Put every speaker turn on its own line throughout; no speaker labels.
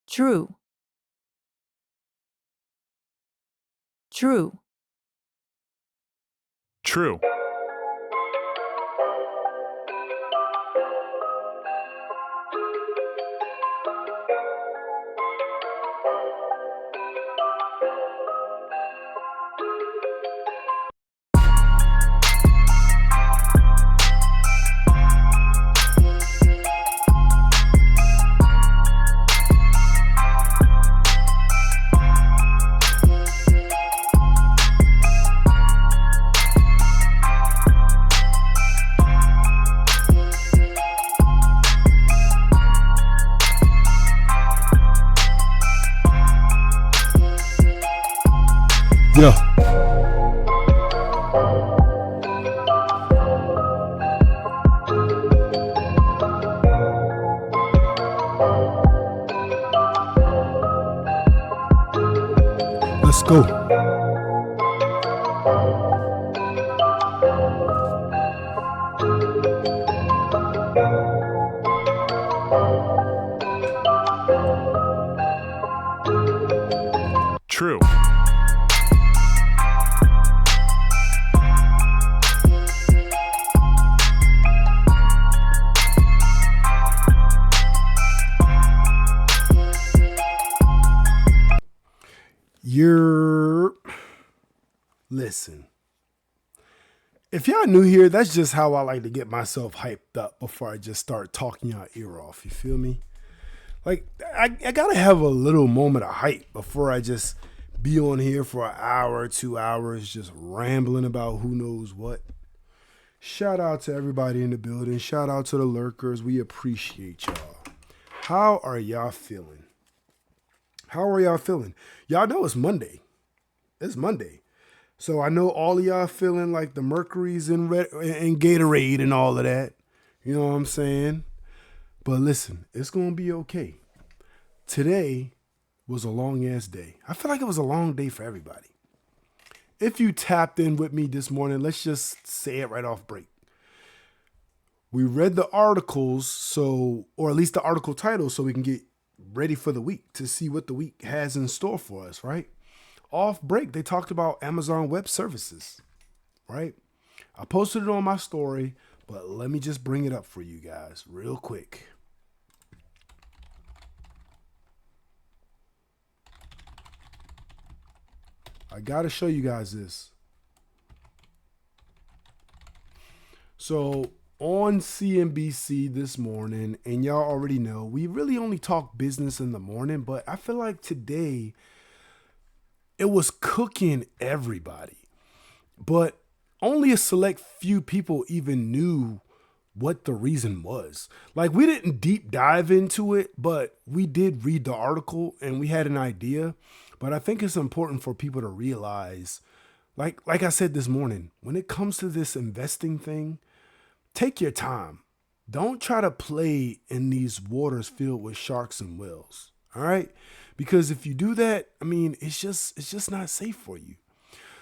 True. True.
True.
Yeah. Let's go.
True.
Listen. If y'all new here, that's just how I like to get myself hyped up before I just start talking y'all ear off. You feel me? Like, I gotta have a little moment of hype before I just be on here for an hour, 2 hours, just rambling about who knows what. Shout out to everybody in the building. Shout out to the lurkers. We appreciate y'all. How are y'all feeling? Y'all know it's Monday. It's Monday. So I know all of y'all feeling like the Mercury's in Gatorade and all of that. You know what I'm saying? But listen, it's going to be okay. Today was a long ass day. I feel like it was a long day for everybody. If you tapped in with me this morning, let's just say it right off break. We read the articles, or at least the article title, so we can get ready for the week to see what the week has in store for us, right? Off break, they talked about Amazon Web Services, right? I posted it on my story, but let me just bring it up for you guys real quick. I got to show you guys this. So on CNBC this morning, and y'all already know, we really only talk business in the morning, but I feel like today it was cooking everybody. But only a select few people even knew what the reason was. Like, we didn't deep dive into it, but we did read the article and we had an idea. But I think it's important for people to realize, like I said this morning, when it comes to this investing thing, take your time. Don't try to play in these waters filled with sharks and whales. All right? Because if you do that, I mean, it's just not safe for you.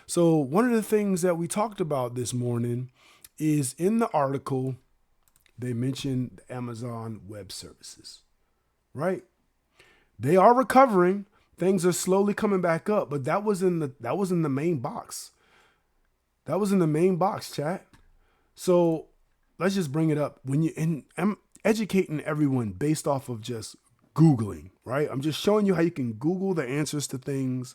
So one of the things that we talked about this morning is in the article, they mentioned Amazon Web Services, right? They are recovering. Things are slowly coming back up, but that was in the main box. That was in the main box, chat. So let's just bring it up. I'm educating everyone based off of just Googling, right? I'm just showing you how you can Google the answers to things.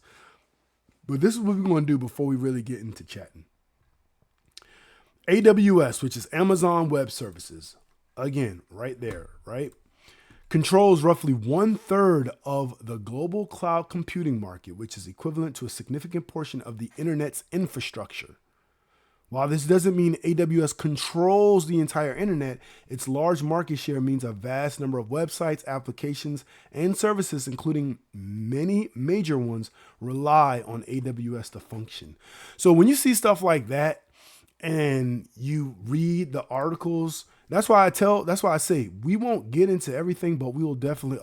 But this is what we're going to do before we really get into chatting. AWS, which is Amazon Web Services, again, right there, right? Controls roughly 1/3 of the global cloud computing market, which is equivalent to a significant portion of the internet's infrastructure. While this doesn't mean AWS controls the entire internet, its large market share means a vast number of websites, applications, and services, including many major ones, rely on AWS to function. So when you see stuff like that and you read the articles, that's why I say we won't get into everything, but we will definitely,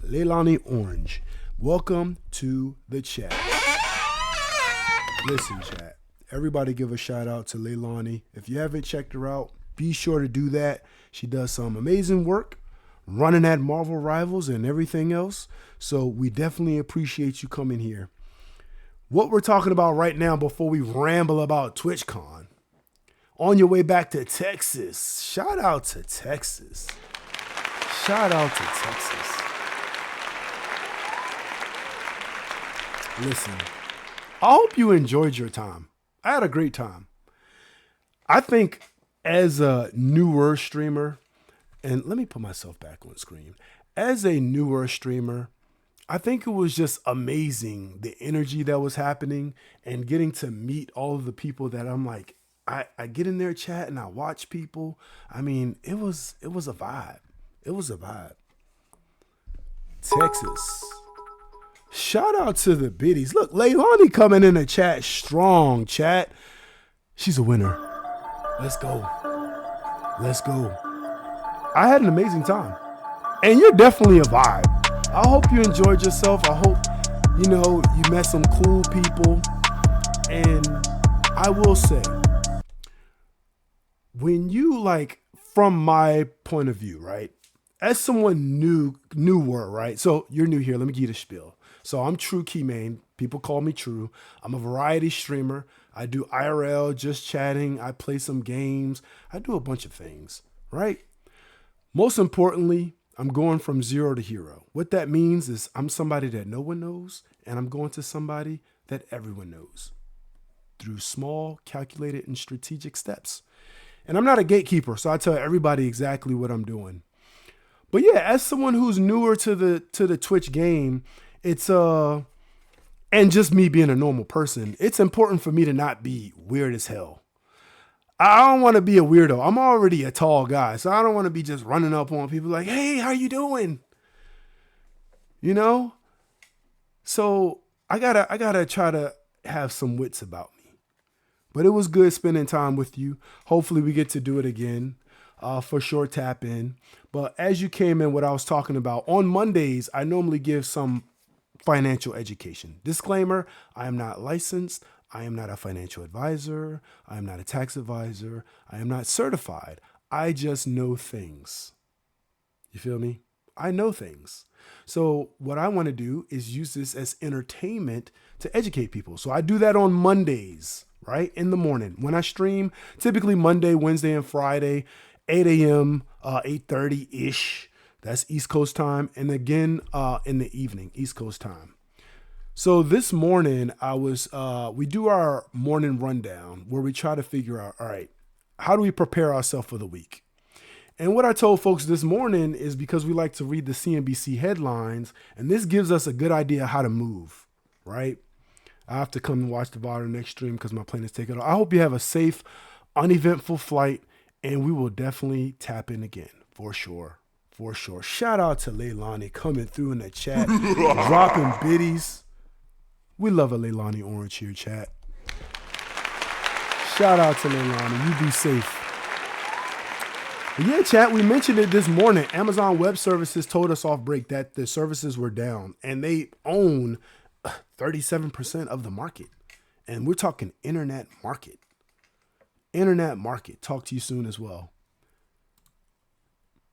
Leilani Orange, welcome to the chat. Listen, chat. Everybody give a shout out to Leilani. If you haven't checked her out, be sure to do that. She does some amazing work running at Marvel Rivals and everything else. So we definitely appreciate you coming here. What we're talking about right now before we ramble about TwitchCon. On your way back to Texas. Shout out to Texas. Shout out to Texas. Listen, I hope you enjoyed your time. I had a great time. I think as a newer streamer, and let me put myself back on screen. As a newer streamer, I think it was just amazing the energy that was happening and getting to meet all of the people that I'm like, I get in their chat and I watch people. I mean, it was a vibe. It was a vibe. Texas. Shout out to the biddies. Look, Leilani coming in the chat strong, chat. She's a winner. Let's go. Let's go. I had an amazing time. And you're definitely a vibe. I hope you enjoyed yourself. I hope, you met some cool people. And I will say, when you from my point of view, right? As someone newer, right? So you're new here. Let me give you the spiel. So I'm True Keymain. People call me True. I'm a variety streamer. I do IRL, just chatting. I play some games. I do a bunch of things, right? Most importantly, I'm going from zero to hero. What that means is I'm somebody that no one knows, and I'm going to somebody that everyone knows through small, calculated, and strategic steps. And I'm not a gatekeeper, so I tell everybody exactly what I'm doing. But yeah, as someone who's newer to the Twitch game, it's and just me being a normal person, it's important for me to not be weird as hell. I don't want to be a weirdo. I'm already a tall guy, so I don't want to be just running up on people like, "Hey, how you doing?" So I gotta try to have some wits about me. But it was good spending time with you. Hopefully we get to do it again. For sure, tap in. But as you came in, what I was talking about, on Mondays, I normally give some financial education. Disclaimer, I am not licensed. I am not a financial advisor. I am not a tax advisor. I am not certified. I just know things. You feel me? I know things. So what I want to do is use this as entertainment to educate people. So I do that on Mondays, right? In the morning. When I stream, typically Monday, Wednesday, and Friday, 8 a.m., 8:30-ish. That's East Coast time. And again, in the evening, East Coast time. So this morning, we do our morning rundown where we try to figure out, all right, how do we prepare ourselves for the week? And what I told folks this morning is because we like to read the CNBC headlines, and this gives us a good idea how to move, right? I have to come and watch the VOD next stream because my plane is taken off. I hope you have a safe, uneventful flight, and we will definitely tap in again, for sure. For sure. Shout out to Leilani coming through in the chat, dropping biddies. We love a Leilani orange here, chat. Shout out to Leilani. You be safe. But yeah, chat, we mentioned it this morning. Amazon Web Services told us off break that the services were down, and they own 37% of the market. And we're talking internet market. Internet market. Talk to you soon as well.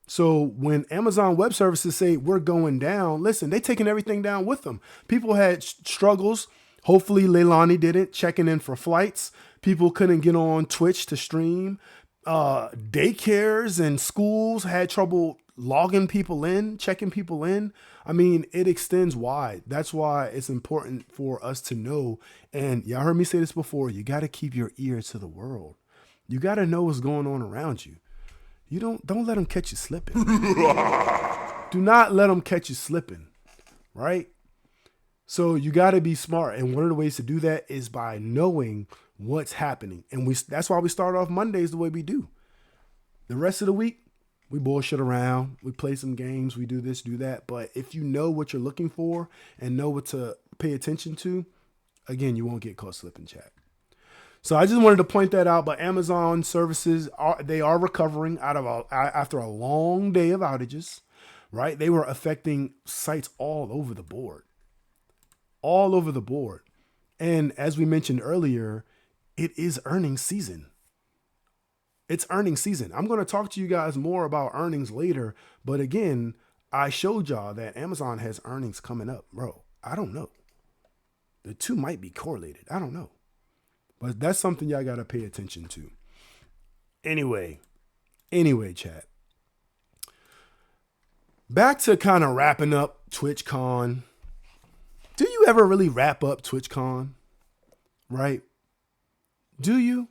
So when Amazon Web Services say we're going down, listen, they taking everything down with them. People had struggles. Hopefully Leilani didn't, checking in for flights. People couldn't get on Twitch to stream. Daycares and schools had trouble logging people in, checking people in. I mean, it extends wide. That's why it's important for us to know. And y'all heard me say this before. You got to keep your ear to the world. You got to know what's going on around you. You don't let them catch you slipping. Do not let them catch you slipping, right? So you got to be smart. And one of the ways to do that is by knowing what's happening. And that's why we start off Mondays the way we do. The rest of the week, we bullshit around. We play some games. We do this, do that. But if you know what you're looking for and know what to pay attention to, again, you won't get caught slipping, chat. So I just wanted to point that out. But Amazon services, they are recovering after a long day of outages, right? They were affecting sites all over the board. All over the board. And as we mentioned earlier, it is earnings season. It's earnings season. I'm going to talk to you guys more about earnings later. But again, I showed y'all that Amazon has earnings coming up. Bro, I don't know. The two might be correlated. I don't know. But that's something y'all got to pay attention to. Anyway, chat. Back to kind of wrapping up TwitchCon. Do you ever really wrap up TwitchCon? Right? Do you?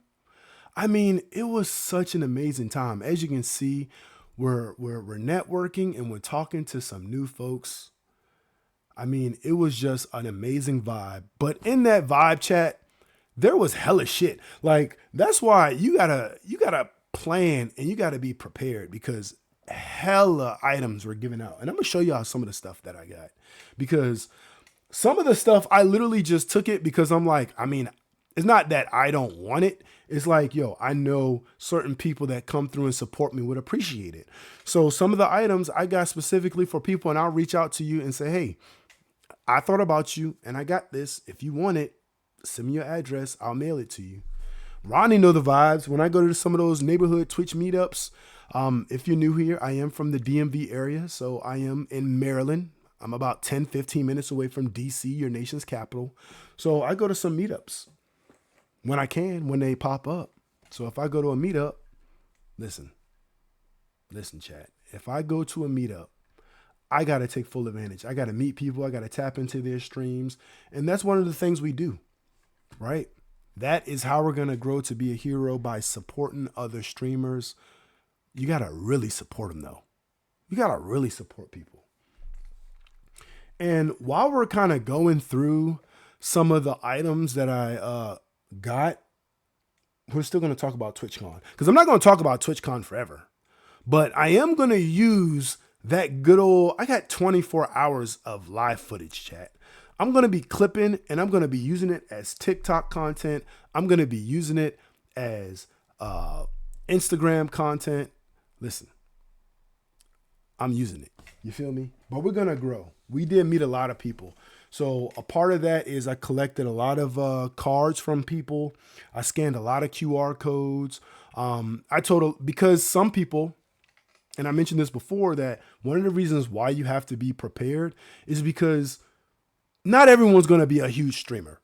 I mean, it was such an amazing time. As you can see, we're networking and we're talking to some new folks. I mean, it was just an amazing vibe. But in that vibe chat, there was hella shit. Like, that's why you gotta plan and you gotta be prepared because hella items were given out. And I'm gonna show y'all some of the stuff that I got. Because some of the stuff I literally just took it because I'm like, I mean, it's not that I don't want it. It's like, yo, I know certain people that come through and support me would appreciate it. So some of the items I got specifically for people, and I'll reach out to you and say, hey, I thought about you and I got this. If you want it, send me your address. I'll mail it to you. Ronnie know the vibes. When I go to some of those neighborhood Twitch meetups, if you're new here, I am from the DMV area. So I am in Maryland. I'm about 10, 15 minutes away from DC, your nation's capital. So I go to some meetups when I can, when they pop up. So if I go to a meetup, listen, chat. If I go to a meetup, I got to take full advantage. I got to meet people. I got to tap into their streams. And that's one of the things we do, right? That is how we're going to grow to be a hero, by supporting other streamers. You got to really support them, though. You got to really support people. And while we're kind of going through some of the items that I got, we're still going to talk about TwitchCon. Because I'm not going to talk about TwitchCon forever. But I am going to use that good old, I got 24 hours of live footage, chat. I'm going to be clipping and I'm going to be using it as TikTok content. I'm going to be using it as Instagram content. Listen, I'm using it. You feel me? But we're going to grow. We did meet a lot of people. So a part of that is I collected a lot of cards from people. I scanned a lot of QR codes. Because some people, and I mentioned this before, that one of the reasons why you have to be prepared is because not everyone's going to be a huge streamer.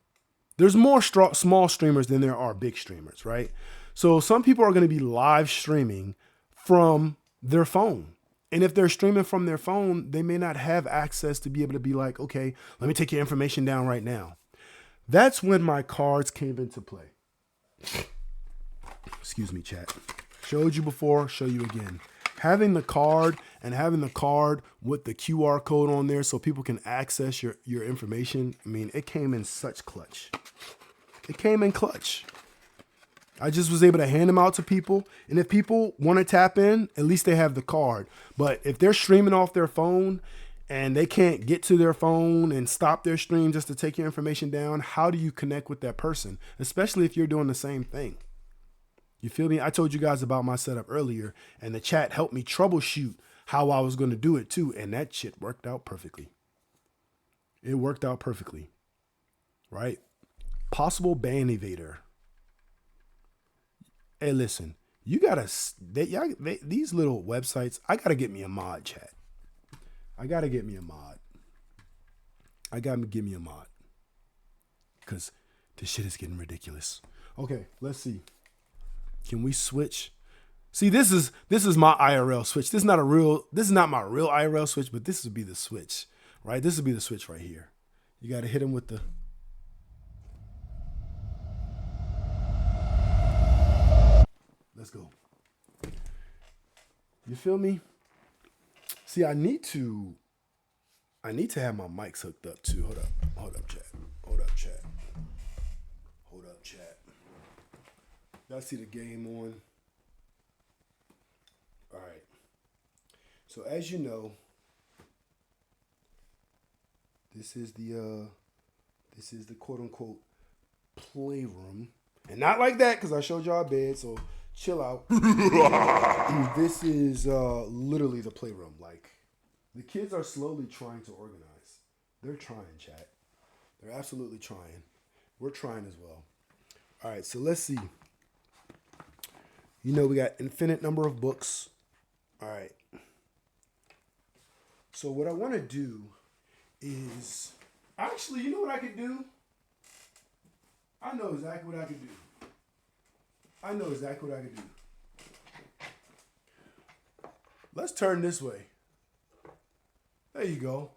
There's more small streamers than there are big streamers, right? So some people are going to be live streaming from their phone. And if they're streaming from their phone, they may not have access to be able to be like, okay, let me take your information down right now. That's when my cards came into play. Excuse me, chat. Showed you before, show you again. Having the card and having the card with the QR code on there so people can access your information. I mean, it came in such clutch. It came in clutch. I just was able to hand them out to people. And if people want to tap in, at least they have the card. But if they're streaming off their phone and they can't get to their phone and stop their stream just to take your information down, how do you connect with that person? Especially if you're doing the same thing. You feel me? I told you guys about my setup earlier, and the chat helped me troubleshoot how I was going to do it too. And that shit worked out perfectly. It worked out perfectly. Right? Possible ban evader. Hey, listen, you gotta, these little websites, I gotta get me a mod, chat. I gotta get me a mod. Because this shit is getting ridiculous. Okay, let's see. Can we switch? See, this is my IRL switch. This is not my real IRL switch, but this would be the switch, right? This would be the switch right here. You gotta hit him with the, let's go. You feel me? See, I need to have my mics hooked up too. Hold up, chat. Y'all see the game on? All right. So as you know, this is the quote unquote playroom, and not like that because I showed y'all a bed. So chill out. This is literally the playroom. Like, the kids are slowly trying to organize. They're trying, chat. They're absolutely trying. We're trying as well. All right, so let's see. You know, we got infinite number of books. All right. So what I want to do is actually, you know what I could do? I know exactly what I could do. I know exactly what I could do. Let's turn this way. There you go.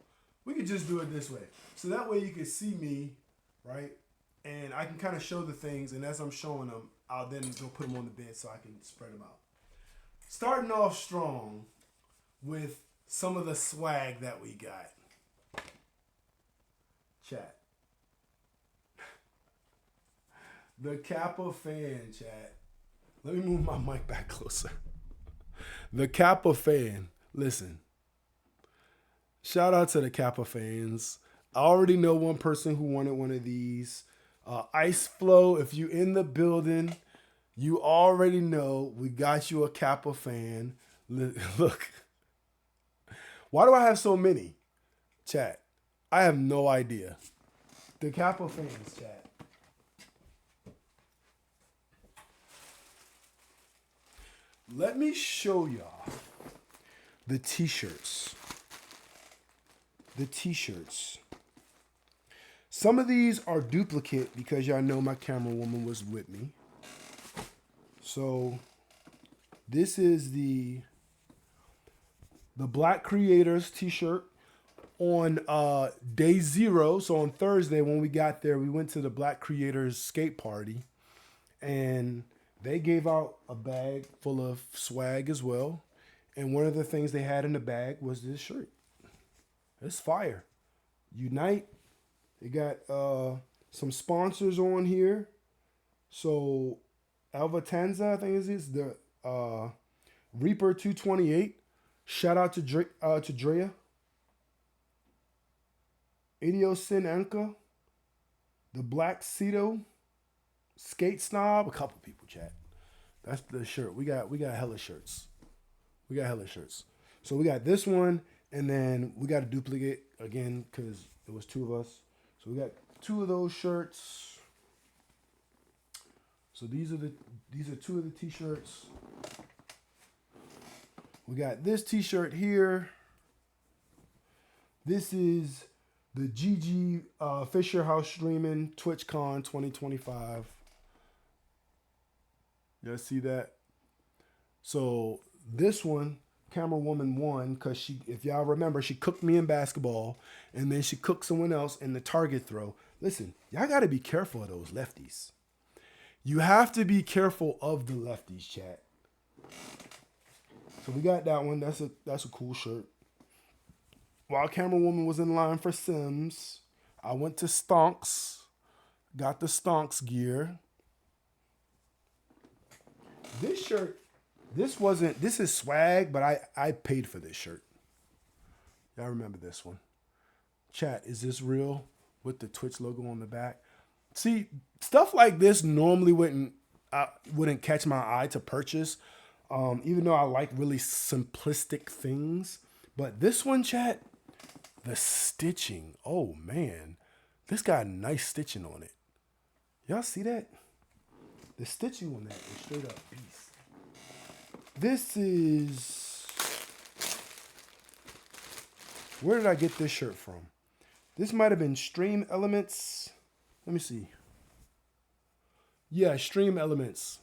We could just do it this way. So that way you can see me, right? And I can kind of show the things, and as I'm showing them, I'll then go put them on the bed so I can spread them out. Starting off strong with some of the swag that we got. Chat. The Kappa fan, chat. Let me move my mic back closer. The Kappa fan. Listen. Shout out to the Kappa fans. I already know one person who wanted one of these. Ice Flow, if you in the building, you already know we got you a Kappa fan. Look. Why do I have so many? Chat. I have no idea. The Kappa fans, chat. Let me show y'all the t-shirts. The t-shirts. Some of these are duplicate because y'all know my camera woman was with me. So this is the Black Creators t-shirt on day 0. So on Thursday when we got there, we went to the Black Creators skate party and they gave out a bag full of swag as well. And one of the things they had in the bag was this shirt. It's fire. Unite. They got some sponsors on here. So Alvatanza, I think is the Reaper 228. Shout out to Drea. Idiosin Anka. The Black Cedo. Skate Snob. A couple people, chat. That's the shirt. We got hella shirts. We got hella shirts. So we got this one, and then we got a duplicate again because it was 2 of us. So we got 2 of those shirts. So these are 2 of the t-shirts. We got this t-shirt here. This is the GG Fisher House Streaming TwitchCon 2025. Y'all see that? So this one, Camera Woman won because she, if y'all remember, she cooked me in basketball and then she cooked someone else in the target throw. Listen, y'all got to be careful of those lefties. You have to be careful of the lefties, chat. So we got that one. That's a cool shirt. While Camera Woman was in line for Sims, I went to Stonks, got the Stonks gear. This shirt, this is swag, but I paid for this shirt. Y'all remember this one. Chat, is this real? With the Twitch logo on the back. See, stuff like this normally wouldn't catch my eye to purchase, even though I like really simplistic things. But this one, chat, the stitching, oh man, this got nice stitching on it. Y'all see that? The stitching on that is straight up beast. This is... Where did I get this shirt from? This might have been Stream Elements. Let me see. Yeah, Stream Elements.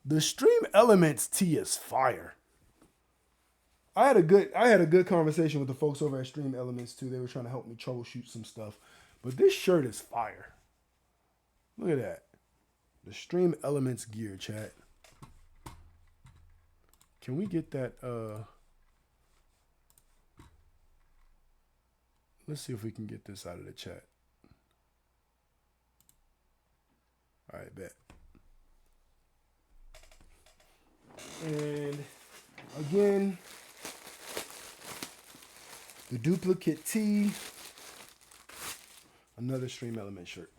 The Stream Elements tee is fire. I had a good conversation with the folks over at Stream Elements too. They were trying to help me troubleshoot some stuff. But this shirt is fire. Look at that. The Stream Elements gear, chat. Can we get that? Let's see if we can get this out of the chat. All right, bet. And again, the duplicate tee. Another Stream Element shirt.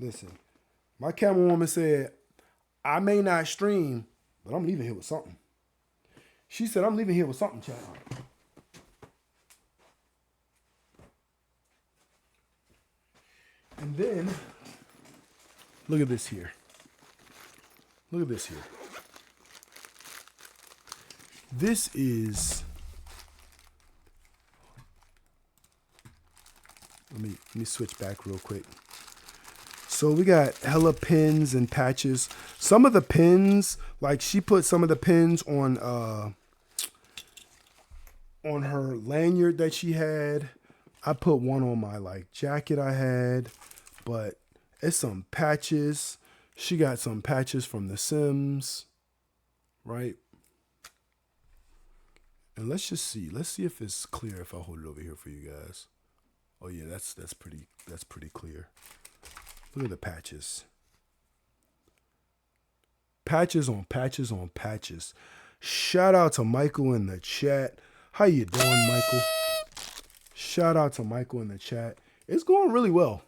Listen, my camera woman said, I may not stream, but I'm leaving here with something. She said, I'm leaving here with something, chat. And then, look at this here. Look at this here. This is, let me switch back real quick. So we got hella pins and patches. Some of the pins, like she put some of the pins on her lanyard that she had. I put one on my like jacket I had, but it's some patches. She got some patches from The Sims, right? And let's just see. Let's see if it's clear if I hold it over here for you guys. Oh yeah, that's pretty clear. Look at the patches. Patches on patches on patches. Shout out to Michael in the chat. How you doing, Michael? Shout out to Michael in the chat. It's going really well.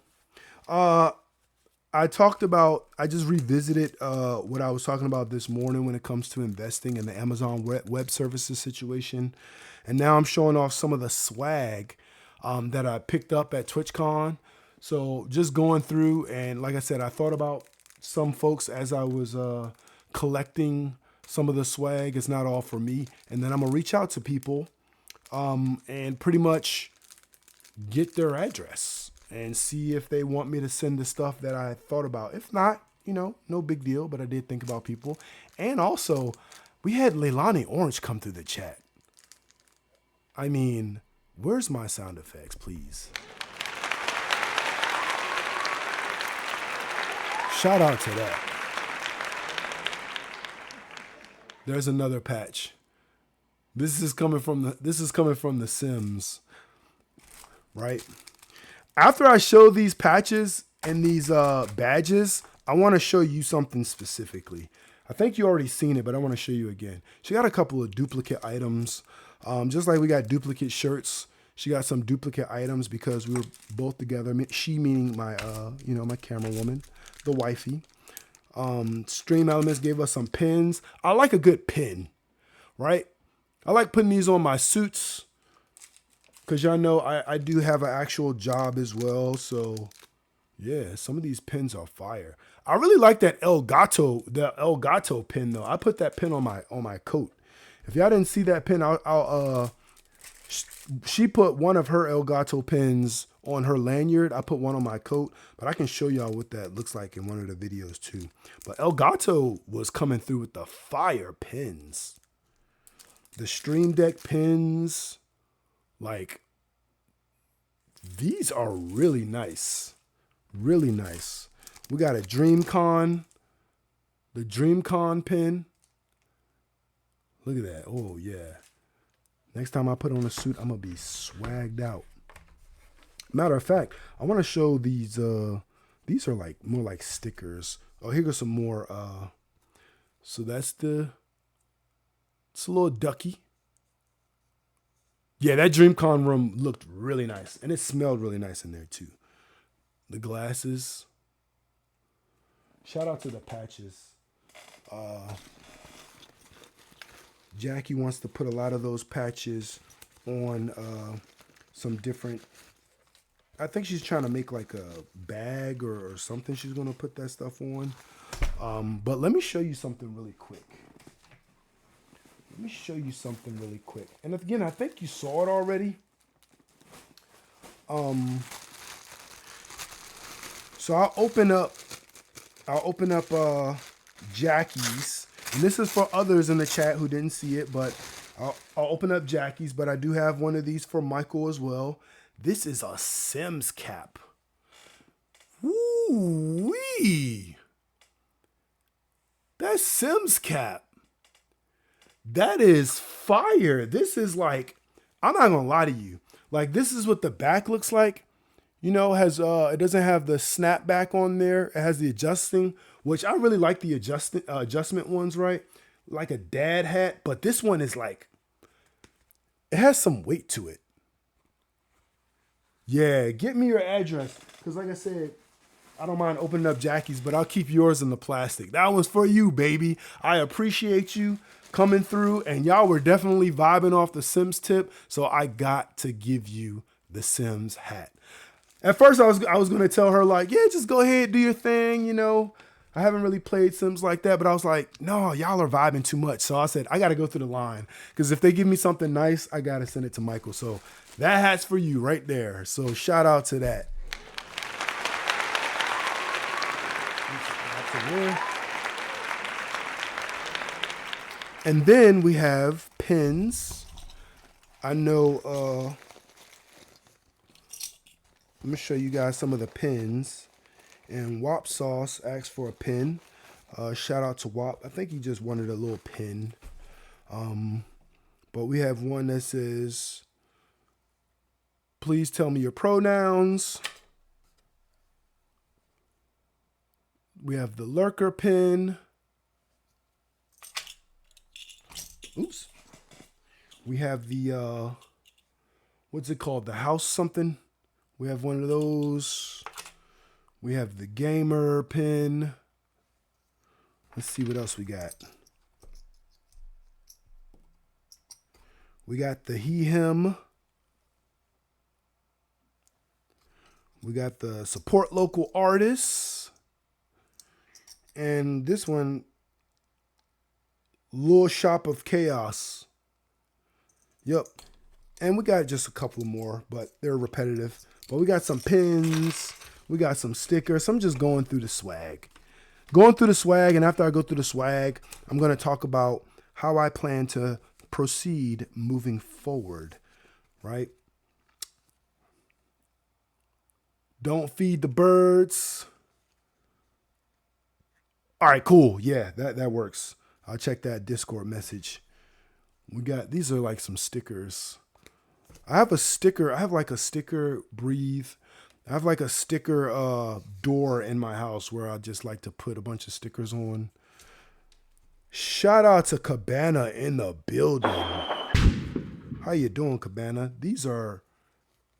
I just revisited what I was talking about this morning when it comes to investing in the Amazon Web Services situation. And now I'm showing off some of the swag that I picked up at TwitchCon. So just going through, and like I said, I thought about some folks as I was collecting some of the swag. It's not all for me. And then I'm going to reach out to people and pretty much get their address and see if they want me to send the stuff that I thought about. If not, no big deal, but I did think about people. And also, we had Leilani Orange come through the chat. I mean, where's my sound effects, please? Shout out to that. There's another patch. This is coming from the Sims, right? After I show these patches and these badges, I want to show you something specifically. I think you already seen it, but I want to show you again. She got a couple of duplicate items. Just like we got duplicate shirts, she got some duplicate items because we were both together. She meaning my, my camera woman, the wifey. Stream Elements gave us some pins. I like a good pin, right? I like putting these on my suits because y'all know I do have an actual job as well. So yeah, some of these pins are fire. I really like that El Gato pin though. I put that pin on my coat. If y'all didn't see that pin, she put one of her El Gato pins on her lanyard. I put one on my coat, but I can show y'all what that looks like in one of the videos too. But El Gato was coming through with the fire pins. The Stream Deck pins, like, these are really nice. Really nice. We got a DreamCon, the DreamCon pin. Look at that. Oh, yeah. Next time I put on a suit, I'm going to be swagged out. Matter of fact, I want to show these. These are like more like stickers. Oh, here goes some more. So it's a little ducky. Yeah, that DreamCon room looked really nice. And it smelled really nice in there too. The glasses. Shout out to the patches. Jackie wants to put a lot of those patches on some different. I think she's trying to make like a bag or something. She's going to put that stuff on. But let me show you something really quick. And again, I think you saw it already. So I'll open up Jackie's. And this is for others in the chat who didn't see it, but I'll open up Jackie's. But I do have one of these for Michael as well. This is a Sims cap. Woo-wee. That's Sims cap. That is fire. This is like, I'm not gonna lie to you. Like, this is what the back looks like. Has it doesn't have the snapback on there. It has the adjusting, which I really like the adjustment ones, right? Like a dad hat, but this one is like, it has some weight to it. Yeah, get me your address. Because like I said, I don't mind opening up Jackie's, but I'll keep yours in the plastic. That was for you, baby. I appreciate you coming through, and y'all were definitely vibing off the Sims tip, so I got to give you the Sims hat. At first, I was gonna tell her like, yeah, just go ahead, do your thing. You know, I haven't really played Sims like that, but I was like, no, y'all are vibing too much. So I said I got to go through the line because if they give me something nice, I gotta send it to Michael. So that hat's for you right there. So shout out to that. And then we have pins. I know. Let me show you guys some of the pins. And Wop Sauce asked for a pin. Shout out to Wop. I think he just wanted a little pin. But we have one that says, please tell me your pronouns. We have the lurker pin. Oops. We have the, what's it called? The house something. We have one of those. We have the gamer pin. Let's see what else we got. We got the he, him. We got the support local artists. And this one, Lure Shop of Chaos. Yep. And we got just a couple more, but they're repetitive. But we got some pins. We got some stickers. I'm just going through the swag. And after I go through the swag, I'm going to talk about how I plan to proceed moving forward, right? Don't feed the birds. All right, cool. Yeah, that works. I'll check that Discord message. We got, these are like some stickers. I have like a sticker breathe. I have like a sticker door in my house where I just like to put a bunch of stickers on. Shout out to Cabana in the building. How you doing, Cabana? These are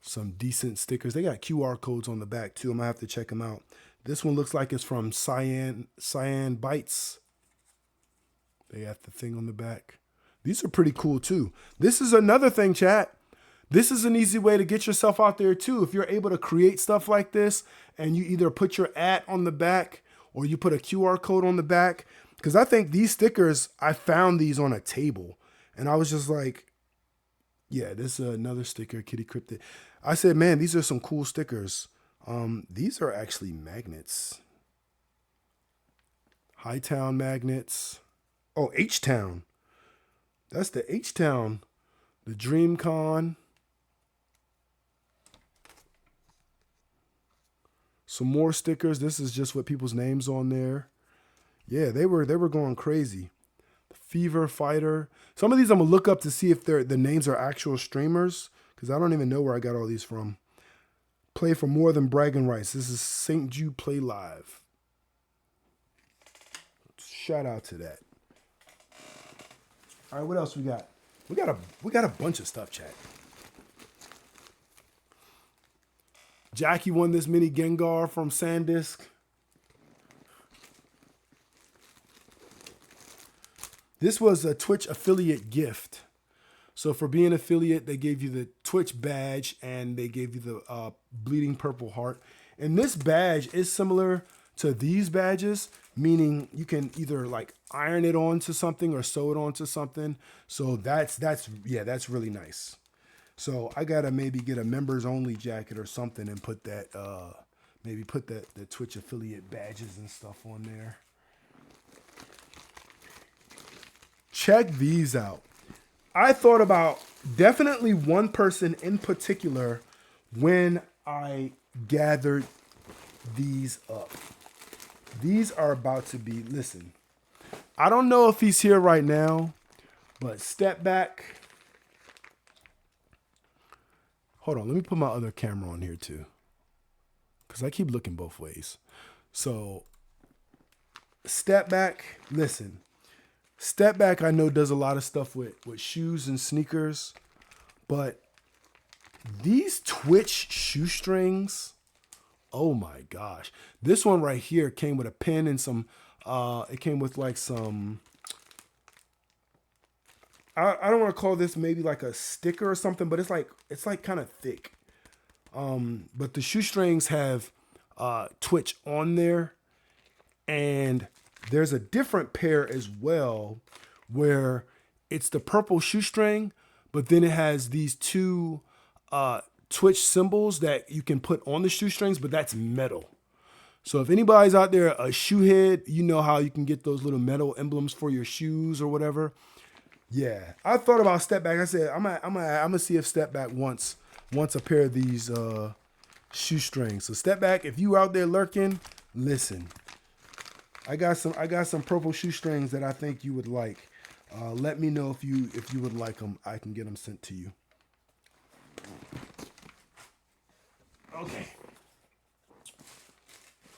some decent stickers. They got QR codes on the back too. I'm gonna have to check them out. This one looks like it's from Cyan Bites. They have the thing on the back. These are pretty cool too. This is another thing, chat. This is an easy way to get yourself out there too. If you're able to create stuff like this and you either put your @ on the back or you put a QR code on the back. Because I think these stickers, I found these on a table and I was just like, yeah, this is another sticker, Kitty Cryptid. I said, man, these are some cool stickers. These are actually magnets. Hightown magnets. Oh, H-Town. That's the H-Town. The DreamCon. Some more stickers. This is just with people's names on there. Yeah, they were going crazy. Fever Fighter. Some of these I'm gonna look up to see if the names are actual streamers, because I don't even know where I got all these from. Play for more than bragging rights. This is St. Jude Play Live. Shout out to that. All right, what else we got? We got a bunch of stuff, chat. Jackie won this mini Gengar from SanDisk. This was a Twitch affiliate gift. So for being an affiliate, they gave you the Twitch badge and they gave you the bleeding purple heart. And this badge is similar to these badges, meaning you can either like iron it onto something or sew it onto something. So that's really nice. So I gotta maybe get a members only jacket or something and put that maybe put the Twitch affiliate badges and stuff on there. Check these out. I thought about definitely one person in particular when I gathered these up. These are about to be, listen, I don't know if he's here right now, but step back. Hold on, let me put my other camera on here too, because I keep looking both ways. So step back, listen. Step Back, I know, does a lot of stuff with shoes and sneakers, but these Twitch shoestrings, oh my gosh. This one right here came with a pin and some, it came with like some, I don't want to call this maybe like a sticker or something, but it's like kind of thick. But the shoestrings have Twitch on there, and there's a different pair as well where it's the purple shoestring, but then it has these two Twitch symbols that you can put on the shoestrings, but that's metal. So if anybody's out there a shoe head, you know how you can get those little metal emblems for your shoes or whatever. Yeah, I thought about step back. I said I'm gonna see if step back wants a pair of these shoestrings. So step back, if you out there lurking, listen. I got some purple shoestrings that I think you would like. Let me know if you would like them. I can get them sent to you. Okay.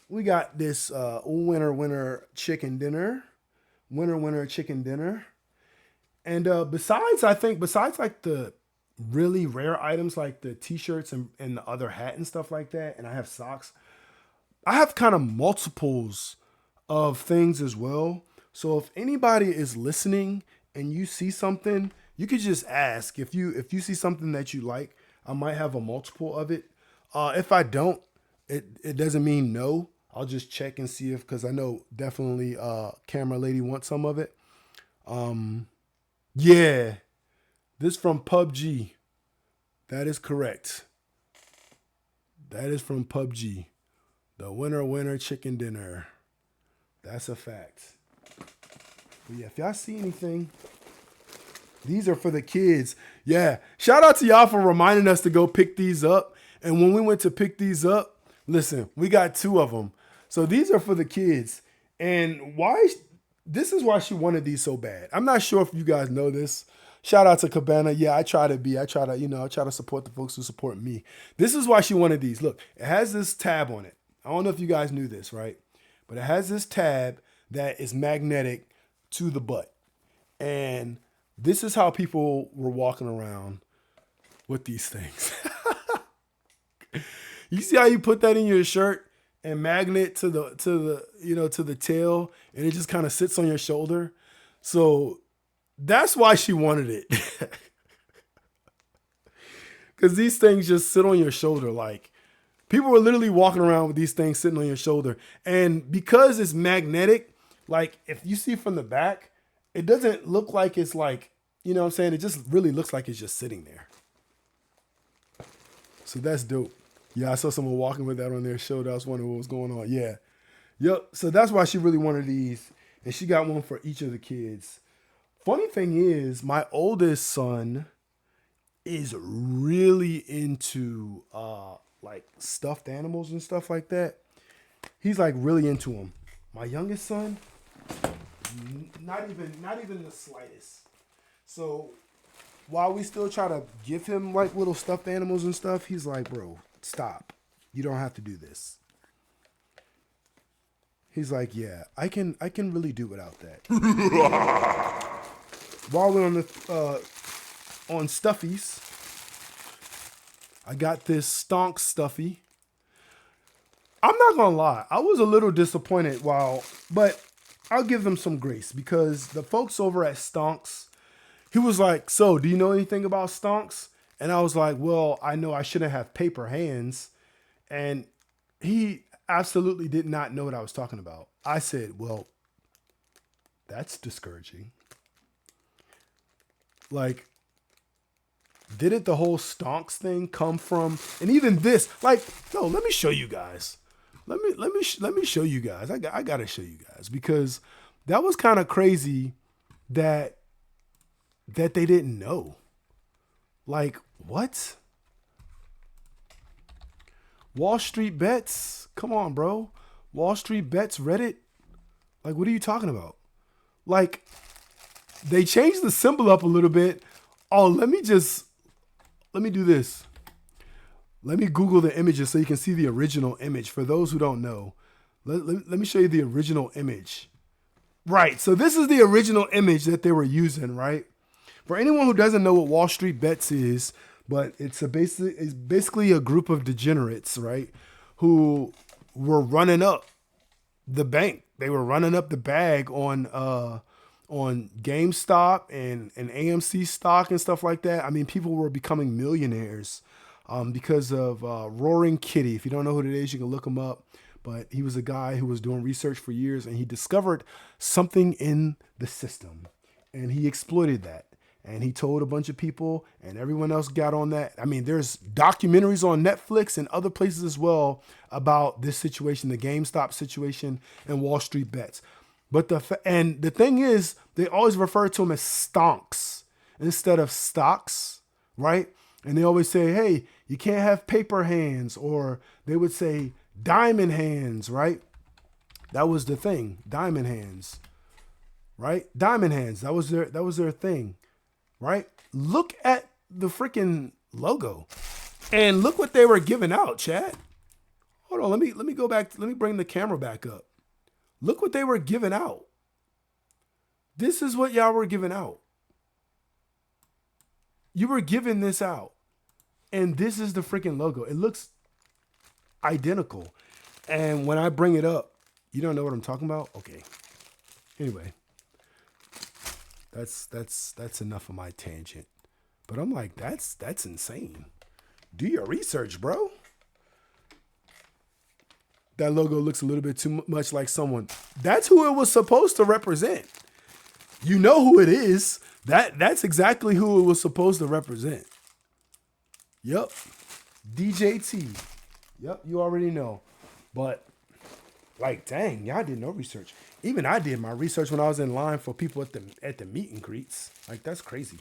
We got this winter chicken dinner. Winter chicken dinner. And besides like the really rare items like the t-shirts and the other hat and stuff like that, and I have socks, I have kind of multiples of things as well. So if anybody is listening and you see something, you could just ask. If you see something that you like, I might have a multiple of it. If I don't, it doesn't mean no. I'll just check and see because I know definitely camera lady wants some of it. Yeah, this from PUBG. That is correct. That is from PUBG. The winter chicken dinner. That's a fact. But yeah, if y'all see anything, these are for the kids. Yeah, shout out to y'all for reminding us to go pick these up. And when we went to pick these up, listen, we got 2 of them. So these are for the kids. And this is why she wanted these so bad. I'm not sure if you guys know this. Shout out to Cabana. Yeah, I try to support the folks who support me. This is why she wanted these. Look, it has this tab on it. I don't know if you guys knew this, right? But it has this tab that is magnetic to the butt. And this is how people were walking around with these things. You see how you put that in your shirt and magnet to the tail, and it just kind of sits on your shoulder. So that's why she wanted it. Because these things just sit on your shoulder. Like, people were literally walking around with these things sitting on your shoulder. And because it's magnetic, like if you see from the back, it doesn't look like it's like, you know what I'm saying? It just really looks like it's just sitting there. So that's dope. Yeah, I saw someone walking with that on their shoulder. I was wondering what was going on. Yeah. Yep. So that's why she really wanted these. And she got one for each of the kids. Funny thing is, my oldest son is really into like stuffed animals and stuff like that. He's like really into them. My youngest son, not even the slightest. So while we still try to give him like little stuffed animals and stuff, he's like, bro, stop. You don't have to do this. He's like, yeah, I can really do without that. While we're on stuffies, I got this Stonks stuffy. I'm not gonna lie, I was a little disappointed but I'll give them some grace because the folks over at Stonks, he was like, so do you know anything about Stonks? And I was like, well, I know I shouldn't have paper hands. And he absolutely did not know what I was talking about. I said, well, that's discouraging. Like, didn't the whole Stonks thing come from, and even this, like, no, let me show you guys. Let me show you guys. I got to show you guys because that was kind of crazy that they didn't know. Like, what? Wall Street Bets? Come on, bro. Wall Street Bets Reddit? Like, what are you talking about? Like, they changed the symbol up a little bit. Oh, let me do this. Let me Google the images so you can see the original image. For those who don't know, let me show you the original image. Right, so this is the original image that they were using, right? For anyone who doesn't know what Wall Street Bets is, but it's basically a group of degenerates, right, who were running up the bank. They were running up the bag on GameStop and AMC stock and stuff like that. I mean, people were becoming millionaires because of Roaring Kitty. If you don't know who it is, you can look him up. But he was a guy who was doing research for years, and he discovered something in the system, and he exploited that. And he told a bunch of people, and everyone else got on that. I mean, there's documentaries on Netflix and other places as well about this situation, the GameStop situation and Wall Street bets. But the thing is, they always refer to them as stonks instead of stocks, right? And they always say, hey, you can't have paper hands, or they would say diamond hands, right? That was the thing, diamond hands, right? Diamond hands. That was their thing, right? Look at the freaking logo, and look what they were giving out, chat. Hold on, let me go back. Let me bring the camera back up. Look what they were giving out. This is what y'all were giving out. You were giving this out. And this is the freaking logo. It looks identical. And when I bring it up, you don't know what I'm talking about? Okay. Anyway. That's enough of my tangent. But I'm like, that's insane. Do your research, bro. That logo looks a little bit too much like someone. That's who it was supposed to represent. You know who it is. That's exactly who it was supposed to represent. Yep. DJT. Yep, you already know. But, like, dang, y'all did no research. Even I did my research when I was in line for people at the meet and greets. Like, that's crazy.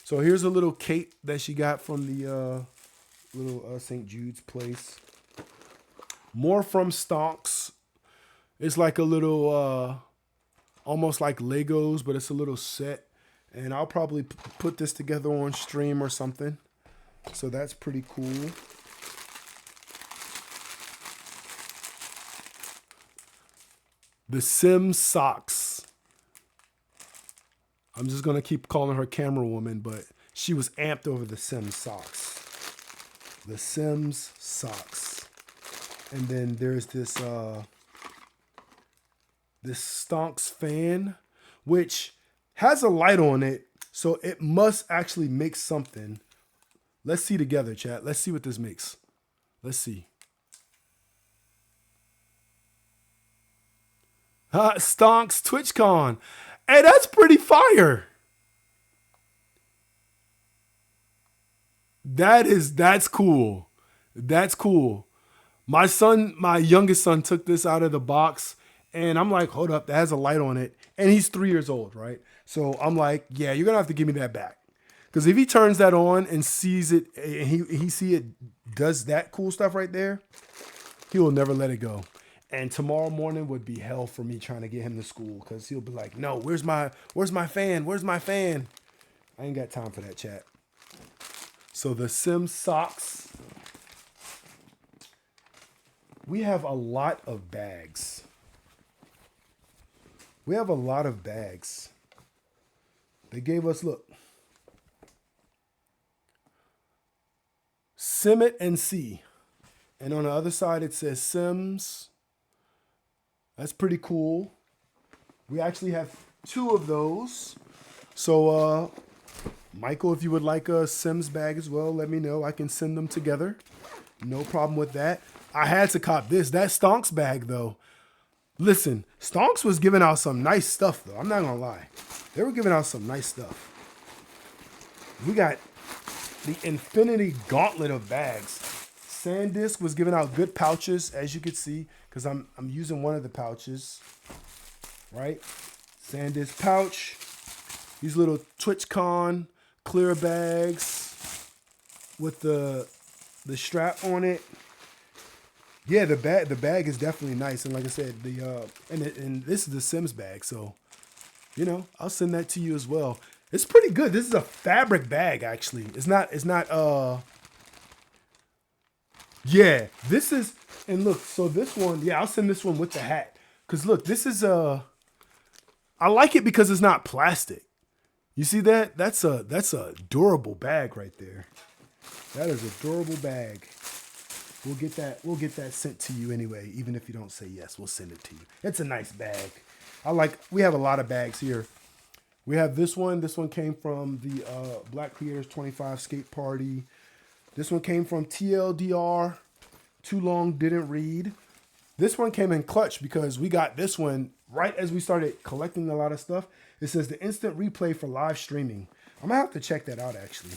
So here's a little cape that she got from the little St. Jude's place. More from Stonks. It's like a little, almost like Legos, but it's a little set. And I'll probably put this together on stream or something. So that's pretty cool. The Sims socks. I'm just going to keep calling her camera woman, but she was amped over the Sims socks. The Sims socks. And then there's this Stonks fan, which has a light on it, so it must actually make something. Let's see together, chat. Let's see what this makes. Let's see. Stonks TwitchCon. Hey, that's pretty fire. That's cool. That's cool. My youngest son took this out of the box, and I'm like, hold up, that has a light on it. And he's 3 years old, right? So I'm like, yeah, you're gonna have to give me that back. Because if he turns that on and sees it, and he see it does that cool stuff right there, he will never let it go. And tomorrow morning would be hell for me trying to get him to school, because he'll be like, no, where's my fan? Where's my fan? I ain't got time for that, chat. So the Sims socks. We have a lot of bags. We have a lot of bags. They gave us, look. Sim it and see. And on the other side, it says Sims. That's pretty cool. We actually have 2 of those. So, Michael, if you would like a Sims bag as well, let me know. I can send them together. No problem with that. I had to cop this. That Stonks bag, though. Listen, Stonks was giving out some nice stuff, though. I'm not going to lie. They were giving out some nice stuff. We got the infinity gauntlet of bags. SanDisk was giving out good pouches, as you can see, because I'm using one of the pouches, right? SanDisk pouch. These little TwitchCon clear bags with the strap on it. Yeah, the bag is definitely nice, and like I said, and this is the Sims bag, so you know, I'll send that to you as well. It's pretty good. This is a fabric bag, actually. It's not. Yeah, this is, and look, so this one, yeah, I'll send this one with the hat, cause look, this is I like it because it's not plastic. You see that? That's a durable bag right there. That is a durable bag. We'll get that sent to you anyway, even if you don't say yes, we'll send it to you. It's a nice bag. We have a lot of bags here. We have this one. This one came from the Black Creators 25 Skate Party. This one came from TLDR. Too long, didn't read. This one came in clutch because we got this one right as we started collecting a lot of stuff. It says the instant replay for live streaming. I'm gonna have to check that out actually.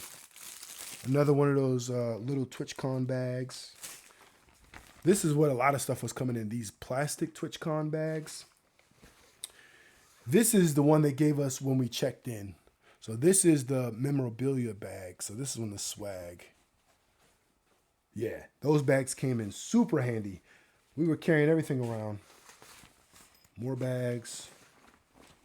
Another one of those little TwitchCon bags. This is what a lot of stuff was coming in, these plastic TwitchCon bags. This is the one they gave us when we checked in. So this is the memorabilia bag. So this is one of the swag. Yeah, those bags came in super handy. We were carrying everything around. More bags,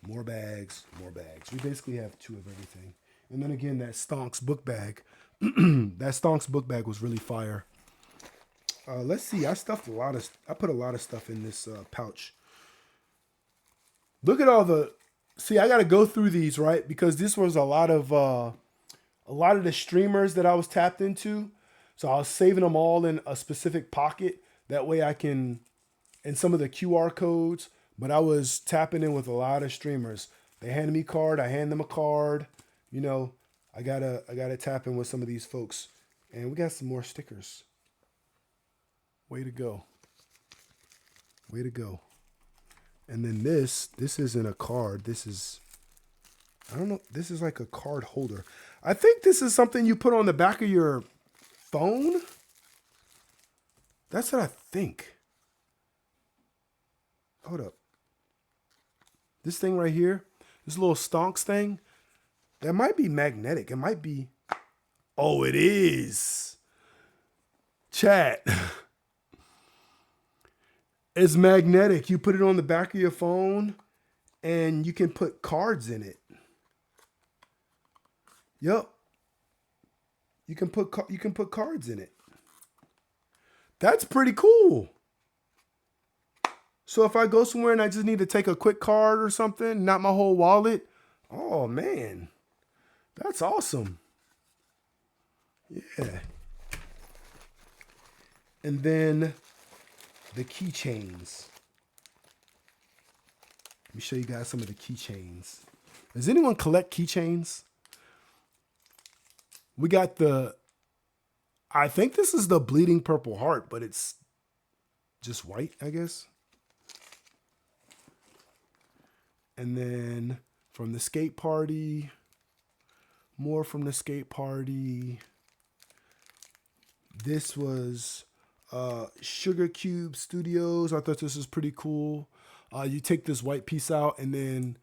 more bags, more bags. We basically have 2 of everything. And then again, that Stonks book bag. That Stonks book bag was really fire. Let's see. I put a lot of stuff in this pouch. Look at all the. See, I got to go through these, right? Because this was a lot of the streamers that I was tapped into. So I was saving them all in a specific pocket. That way I can, and some of the QR codes. But I was tapping in with a lot of streamers. They handed me a card. I hand them a card. You know, I gotta tap in with some of these folks. And we got some more stickers. Way to go. Way to go. And then this isn't a card. This is, I don't know. This is like a card holder. I think this is something you put on the back of your phone. That's what I think. Hold up. This thing right here, this little Stonks thing, that might be magnetic. It might be. Oh, it is. Chat. It's magnetic. You put it on the back of your phone and you can put cards in it. Yep. You can put cards in it. That's pretty cool. So if I go somewhere and I just need to take a quick card or something, not my whole wallet, oh man. That's awesome. Yeah. And then the keychains. Let me show you guys some of the keychains. Does anyone collect keychains? We got I think this is the bleeding purple heart, but it's just white, I guess. And then from the skate party, more from the skate party. This was Sugar Cube Studios. I thought this was pretty cool. You take this white piece out and then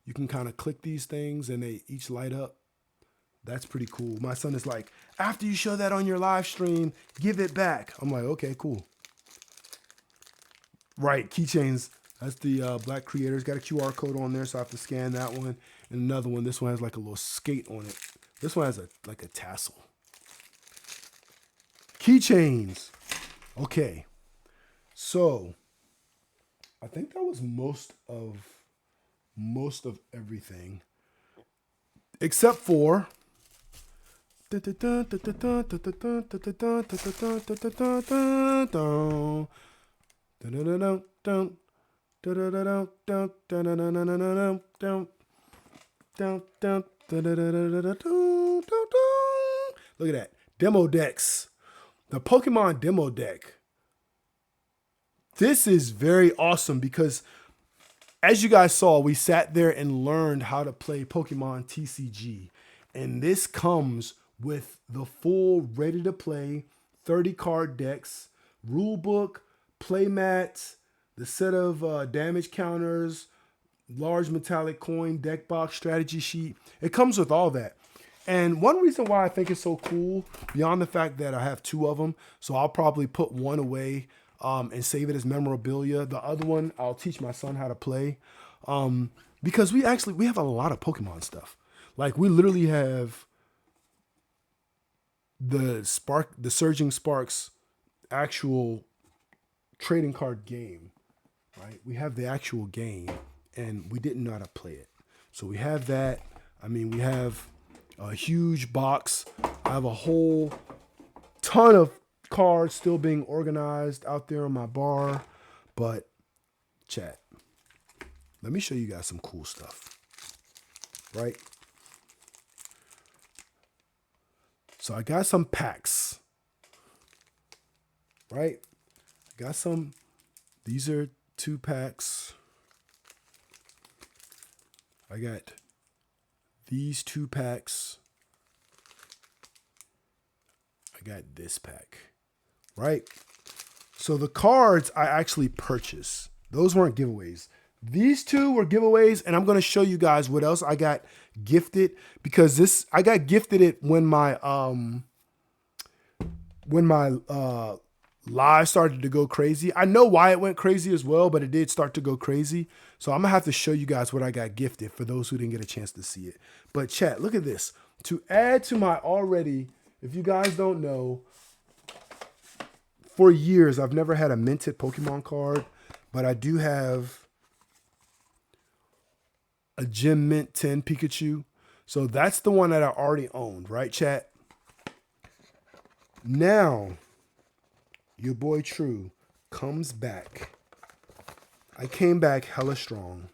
you can kind of click these things and they each light up. That's pretty cool. My son is like, after you show that on your live stream, give it back. I'm like, okay, cool. Right, keychains. That's the Black Creators. Got a QR code on there, so I have to scan that one. And another one, this one has like a little skate on it. This one has like a tassel. Keychains. Okay. So, I think that was most of everything. Except for Look at that. Demo decks. The Pokemon demo deck. This is very awesome because as you guys saw, we sat there and learned how to play Pokemon TCG. And this comes with the full ready to play 30 card decks, rule book, play mats, the set of damage counters, large metallic coin, deck box, strategy sheet. It comes with all that. And one reason why I think it's so cool, beyond the fact that I have 2 of them, so I'll probably put one away and save it as memorabilia. The other one, I'll teach my son how to play. Because we have a lot of Pokemon stuff. Like we literally have the Surging Sparks actual trading card game, right? We have the actual game and we didn't know how to play it. So we have that. I mean, we have a huge box. I have a whole ton of cards still being organized out there on my bar. But chat, let me show you guys some cool stuff, right? So I got some packs, right? I got some, these are 2 packs. I got these 2 packs. I got this pack, right? So the cards I actually purchased. Those weren't giveaways. These 2 were giveaways, and I'm going to show you guys what else I got gifted, because I got gifted it when my live started to go crazy. I know why it went crazy as well, but it did start to go crazy. So I'm going to have to show you guys what I got gifted for those who didn't get a chance to see it. But chat, look at this. To add to my already, if you guys don't know, for years, I've never had a minted Pokemon card, but I do have a Gem Mint 10 Pikachu. So that's the one that I already owned, right, chat? Now, your boy True comes back. I came back hella strong.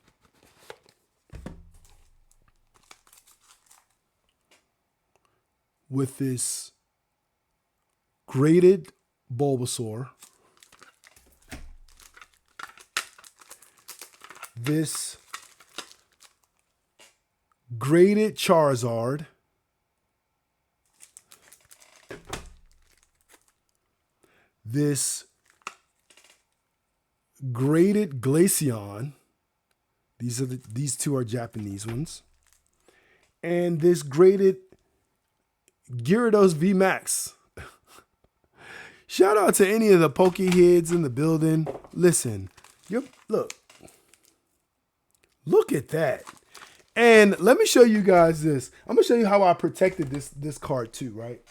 With this graded Bulbasaur. This graded Charizard. This graded Glaceon. These 2 are Japanese ones. And this graded Gyarados VMAX. Shout out to any of the Pokeheads in the building. Listen, look at that. And let me show you guys this. I'm gonna show you how I protected this card too, right?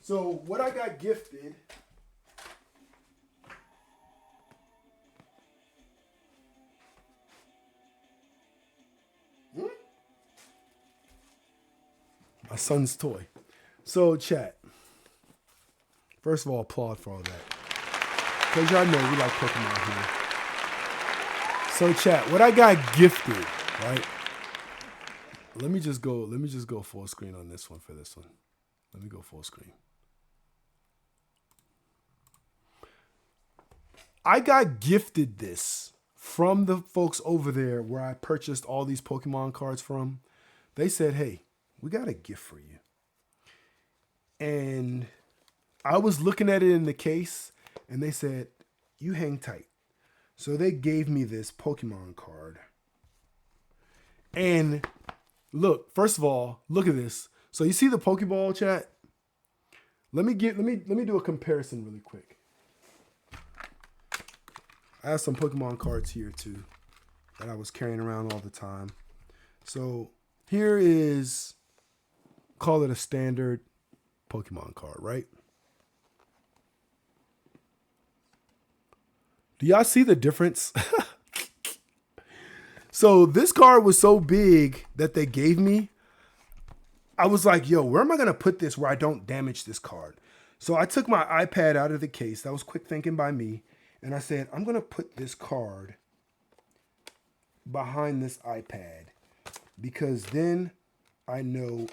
So what I got gifted. My son's toy. So chat. First of all, applaud for all that. Because y'all know we like Pokemon here. So chat, what I got gifted, right? Let me just go full screen on this one for this one. Let me go full screen. I got gifted this from the folks over there where I purchased all these Pokemon cards from. They said, hey, we got a gift for you. And I was looking at it in the case and they said, you hang tight. So they gave me this Pokemon card. And look, first of all, look at this. So you see the Pokeball, chat? Let me do a comparison really quick. I have some Pokemon cards here too that I was carrying around all the time. So here is, call it a standard Pokemon card, right? Do y'all see the difference? So this card was so big that they gave me. I was like, yo, where am I going to put this where I don't damage this card? So I took my iPad out of the case. That was quick thinking by me. And I said, I'm going to put this card behind this iPad because then I know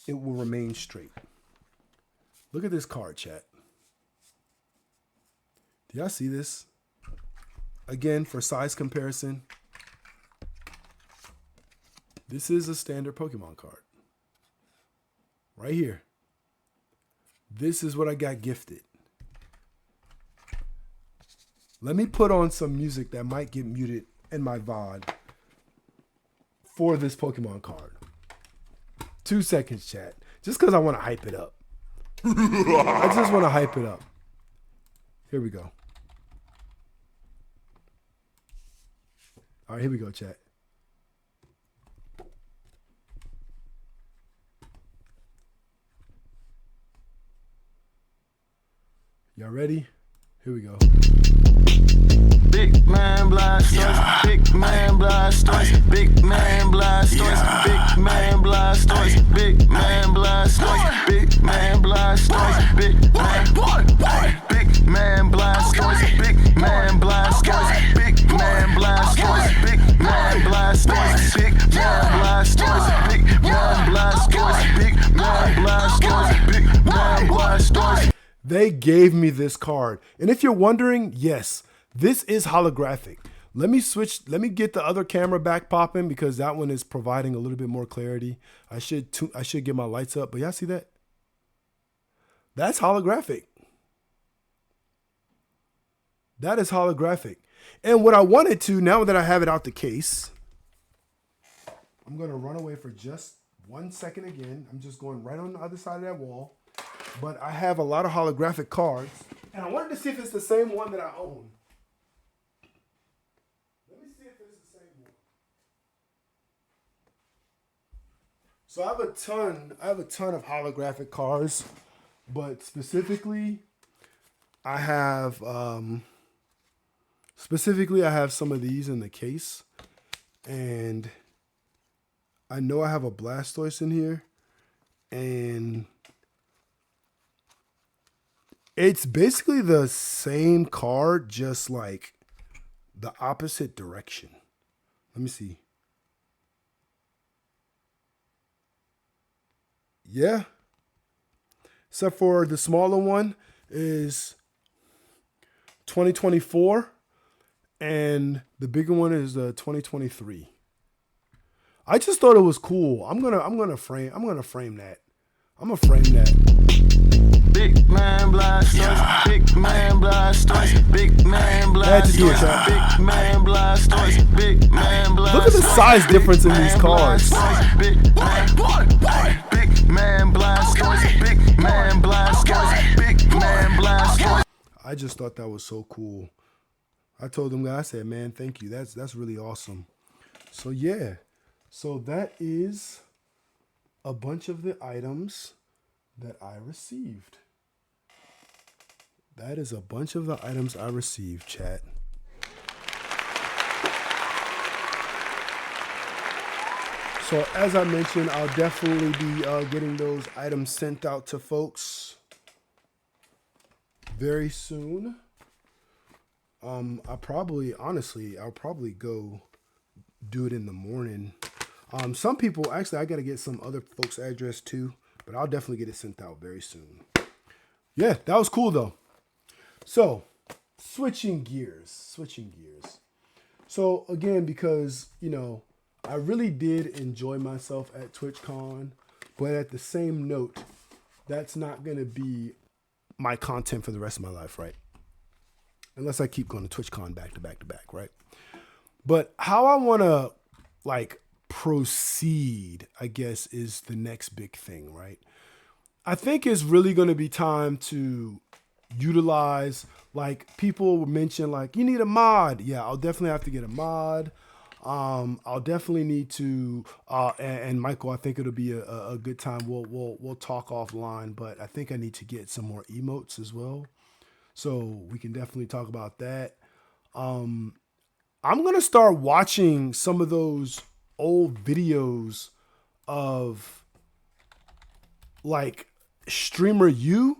it will remain straight. Look at this card, chat. Do y'all see this? Again, for size comparison, this is a standard Pokemon card. Right here. This is what I got gifted. Let me put on some music that might get muted in my VOD for this Pokemon card. 2 seconds, chat. Just because I want to hype it up. I just want to hype it up. Here we go. All right, here we go, chat. Y'all ready? Here we go.
Big man blast stories, big man blast stories, big man blast stories, big man blast stories, big man blast stories, big man blast stories, big man blast stories, big man blast stories, big man blast stories, big man blast stories, big man blast stories, big man blast stories, big man blast stories, big
They gave me this card. And if you're wondering, yes, this is holographic. Let me get the other camera back popping because that one is providing a little bit more clarity. I should get my lights up, but y'all see that? That's holographic. That is holographic. And what I wanted to, now that I have it out the case, I'm going to run away for just 1 second again. I'm just going right on the other side of that wall. But I have a lot of holographic cards. And I wanted to see if it's the same one that I own. Let me see if it's the same one. So I have a ton of holographic cards. But specifically, I have some of these in the case. And I know I have a Blastoise in here. And it's basically the same card, just like the opposite direction. Let me see. Yeah. Except for the smaller one is 2024 and the bigger one is 2023. I just thought it was cool. I'm gonna frame that. I'm gonna frame that.
Big man Blastoise, big man Blastoise, big man Blastoise, big man Blastoise, big man Blastoise.
Look at the size difference in these cards.
Big man Blastoise, big man Blastoise, big man Blastoise.
I just thought that was so cool. I told them, I said, man, thank you. That's really awesome. So yeah. So that is a bunch of the items that I received. That is a bunch of the items I received, chat. So as I mentioned, I'll definitely be getting those items sent out to folks very soon. I'll probably go do it in the morning. Some people, actually, I got to get some other folks' address too, but I'll definitely get it sent out very soon. Yeah, that was cool though. So, switching gears. So again, because, I really did enjoy myself at TwitchCon, but at the same note, that's not going to be my content for the rest of my life, right? Unless I keep going to TwitchCon back to back to back, right? But how I want to proceed, I guess, is the next big thing, right? I think it's really going to be time to utilize, people mention, you need a mod. Yeah, I'll definitely have to get a mod. I'll definitely need to, and Michael, I think it'll be a good time. We'll talk offline, but I think I need to get some more emotes as well. So we can definitely talk about that. I'm going to start watching some of those old videos of Streamer U,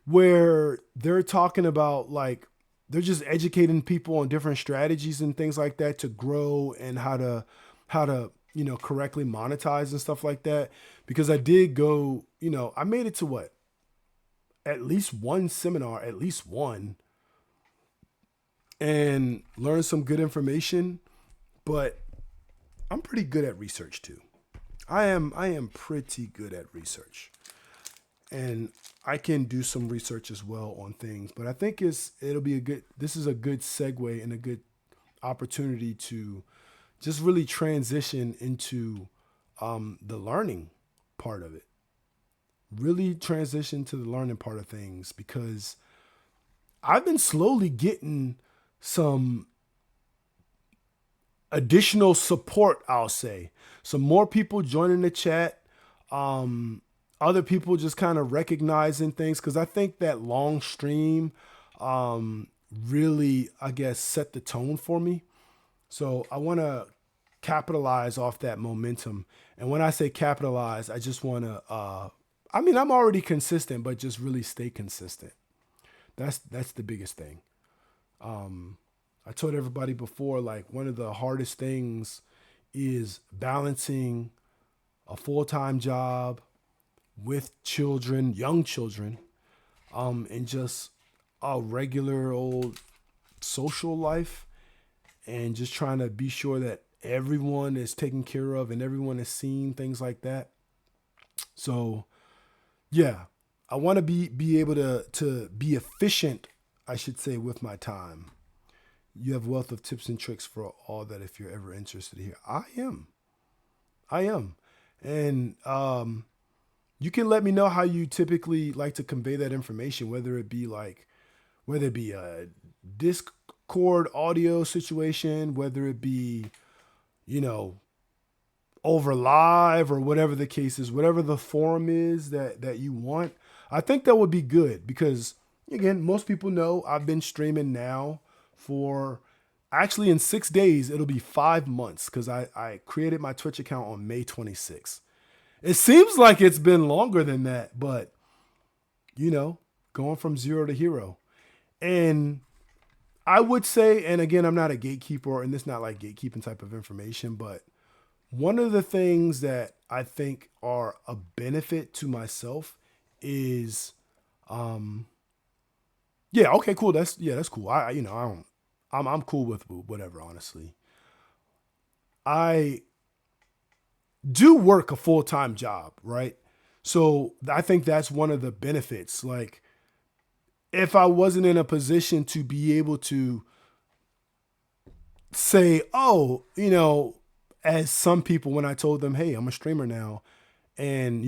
where they're talking about they're just educating people on different strategies and things like that to grow and how to correctly monetize and stuff like that. Because I did go, I made it to at least one seminar, and learned some good information, but I'm pretty good at research too. I am pretty good at research, and I can do some research as well on things, but I think this is a good segue and a good opportunity to just really transition into the learning part of it. Really transition to the learning part of things, because I've been slowly getting some additional support, I'll say. Some more people joining the chat. Other people just kind of recognizing things, because I think that long stream really, I guess, set the tone for me. So I want to capitalize off that momentum. And when I say capitalize, I just want to, I'm already consistent, but just really stay consistent. That's the biggest thing. I told everybody before, one of the hardest things is balancing a full-time job with children, young children, in just a regular old social life, and just trying to be sure that everyone is taken care of and everyone is seen, things like that. So yeah, I want to be able to be efficient, I should say, with my time. You have wealth of tips and tricks for all that if you're ever interested here. I am. And you can let me know how you typically like to convey that information, whether it be a Discord audio situation, whether it be, you know, over live or whatever the case is, whatever the forum is that you want. I think that would be good because, again, most people know I've been streaming now for, actually, in 6 days, it'll be 5 months because I created my Twitch account on May 26th. It seems like it's been longer than that, but, you know, going from zero to hero. And I would say, and again, I'm not a gatekeeper, and this not like gatekeeping type of information, but one of the things that I think are a benefit to myself is, yeah, okay, cool. That's cool. I'm cool with whatever, honestly. I do work a full-time job, right? So I think that's one of the benefits. Like, if I wasn't in a position to be able to say, oh, as some people, when I told them, hey, I'm a streamer now, and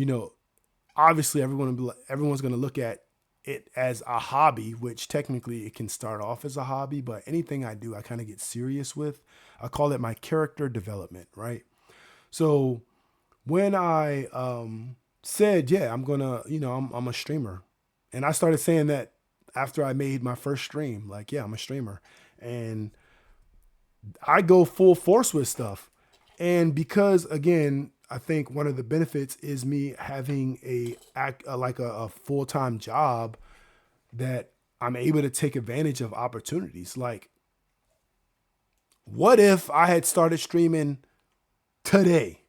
obviously everyone's going to look at it as a hobby, which technically it can start off as a hobby, but anything I do, I kind of get serious with. I call it my character development, right? So when I said, yeah, I'm gonna, I'm a streamer, and I started saying that after I made my first stream, like, yeah, I'm a streamer, and I go full force with stuff. And because, again, I think one of the benefits is me having a full-time job that I'm able to take advantage of opportunities. Like, what if I had started streaming today,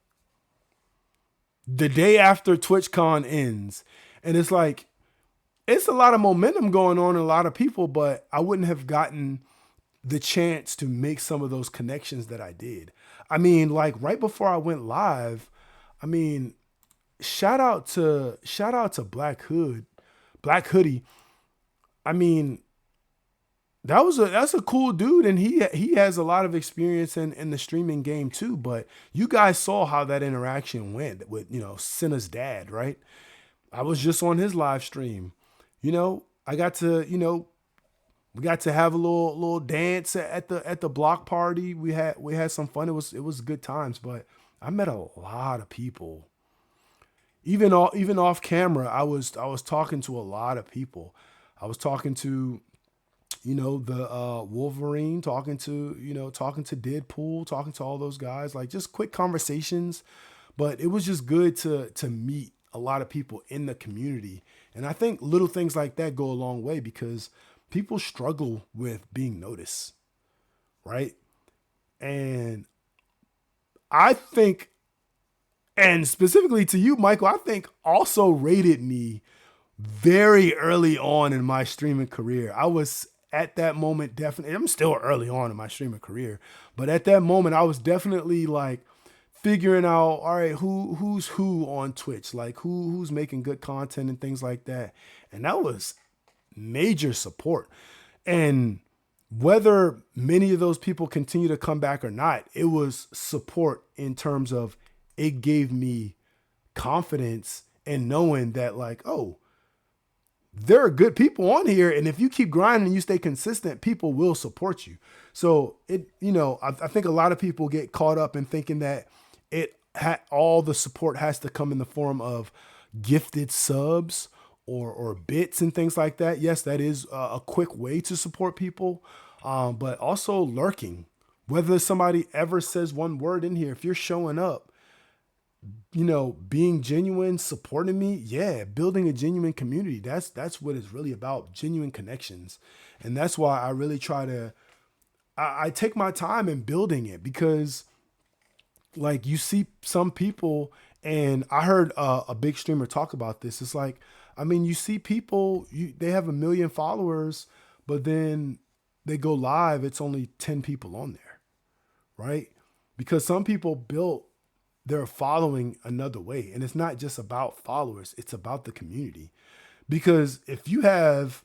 the day after TwitchCon ends? And it's like, it's a lot of momentum going on in a lot of people, but I wouldn't have gotten the chance to make some of those connections that I did. I mean, like, right before I went live, I mean, shout out to Black Hoodie. I mean, that's a cool dude, and he has a lot of experience in the streaming game too. But you guys saw how that interaction went with, Senna's dad, right? I was just on his live stream. I got to, we got to have a little dance at the block party. We had some fun. It was good times, but I met a lot of people. Even off camera, I was talking to a lot of people. I was talking to, the Wolverine, talking to Deadpool, talking to all those guys, like just quick conversations. But it was just good to meet a lot of people in the community. And I think little things like that go a long way because people struggle with being noticed, right? And I think, and specifically to you, Michael, I think also rated me very early on in my streaming career. I was at that moment definitely, I'm still early on in my streaming career, but at that moment I was definitely like figuring out, all right, who's who on Twitch, like who's making good content and things like that. And that was major support. And whether many of those people continue to come back or not, it was support in terms of it gave me confidence in knowing that, like, oh, there are good people on here. And if you keep grinding and you stay consistent, people will support you. So I think a lot of people get caught up in thinking that all the support has to come in the form of gifted subs or bits and things like that. Yes, that is a quick way to support people, but also lurking. Whether somebody ever says one word in here, if you're showing up, being genuine, supporting me, yeah, building a genuine community. That's what it's really about, genuine connections. And that's why I really try to, I take my time in building it because, like, you see some people, and I heard a big streamer talk about this. It's like, I mean, you see people, they have 1 million followers, but then they go live, it's only 10 people on there, right? Because some people built their following another way. And it's not just about followers, it's about the community. Because if you have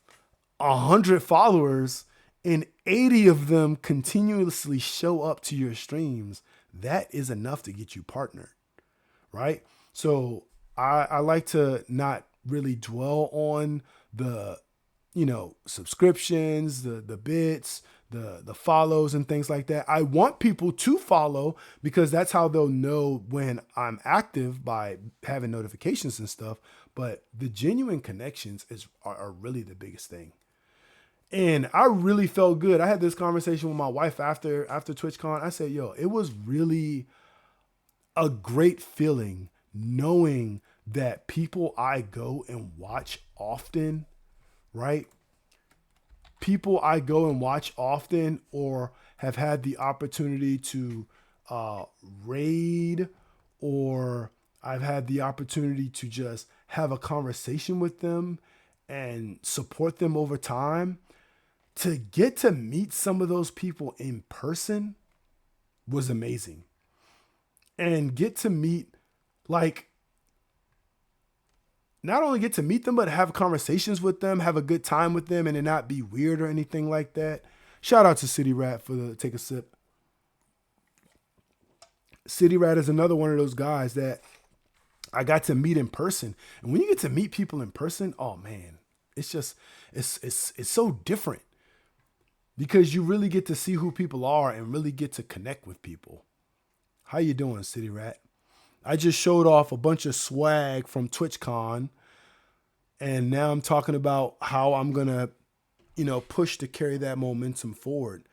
100 followers and 80 of them continuously show up to your streams, that is enough to get you partnered, right? So I like to not really dwell on the, subscriptions, the bits, the follows and things like that. I want people to follow because that's how they'll know when I'm active by having notifications and stuff. But the genuine connections are really the biggest thing. And I really felt good. I had this conversation with my wife after TwitchCon. I said, yo, it was really a great feeling knowing that people I go and watch often, right? People I go and watch often or have had the opportunity to raid, or I've had the opportunity to just have a conversation with them and support them over time. To get to meet some of those people in person was amazing. And get to meet, like, not only get to meet them, but have conversations with them, have a good time with them, and it not be weird or anything like that. Shout out to City Rat for the take a sip. City Rat is another one of those guys that I got to meet in person. And when you get to meet people in person, oh man, it's so different. Because you really get to see who people are and really get to connect with people. How you doing, City Rat? I just showed off a bunch of swag from TwitchCon. And now I'm talking about how I'm going to, push to carry that momentum forward.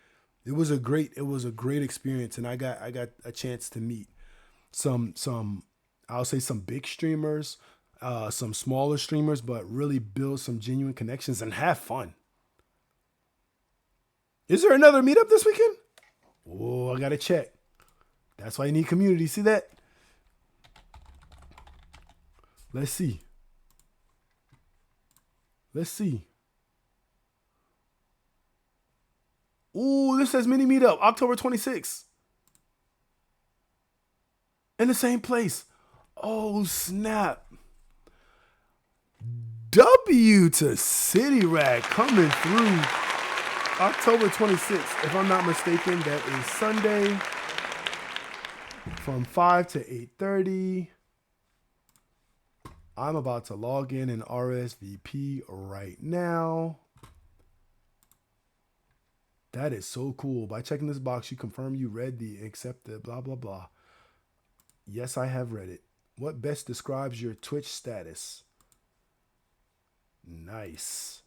It was a great experience. And I got a chance to meet some I'll say some big streamers, some smaller streamers, but really build some genuine connections and have fun. Is there another meetup this weekend? Oh, I got to check. That's why you need community. See that? Let's see. Ooh, this says mini meetup, October 26th. In the same place. Oh, snap. W to City Rat coming through. October 26th, if I'm not mistaken, that is Sunday from 5 to 8:30. I'm about to log in and RSVP right now. That is so cool. By checking this box, you confirm you read the accept the blah, blah, blah. Yes, I have read it. What best describes your Twitch status? Nice.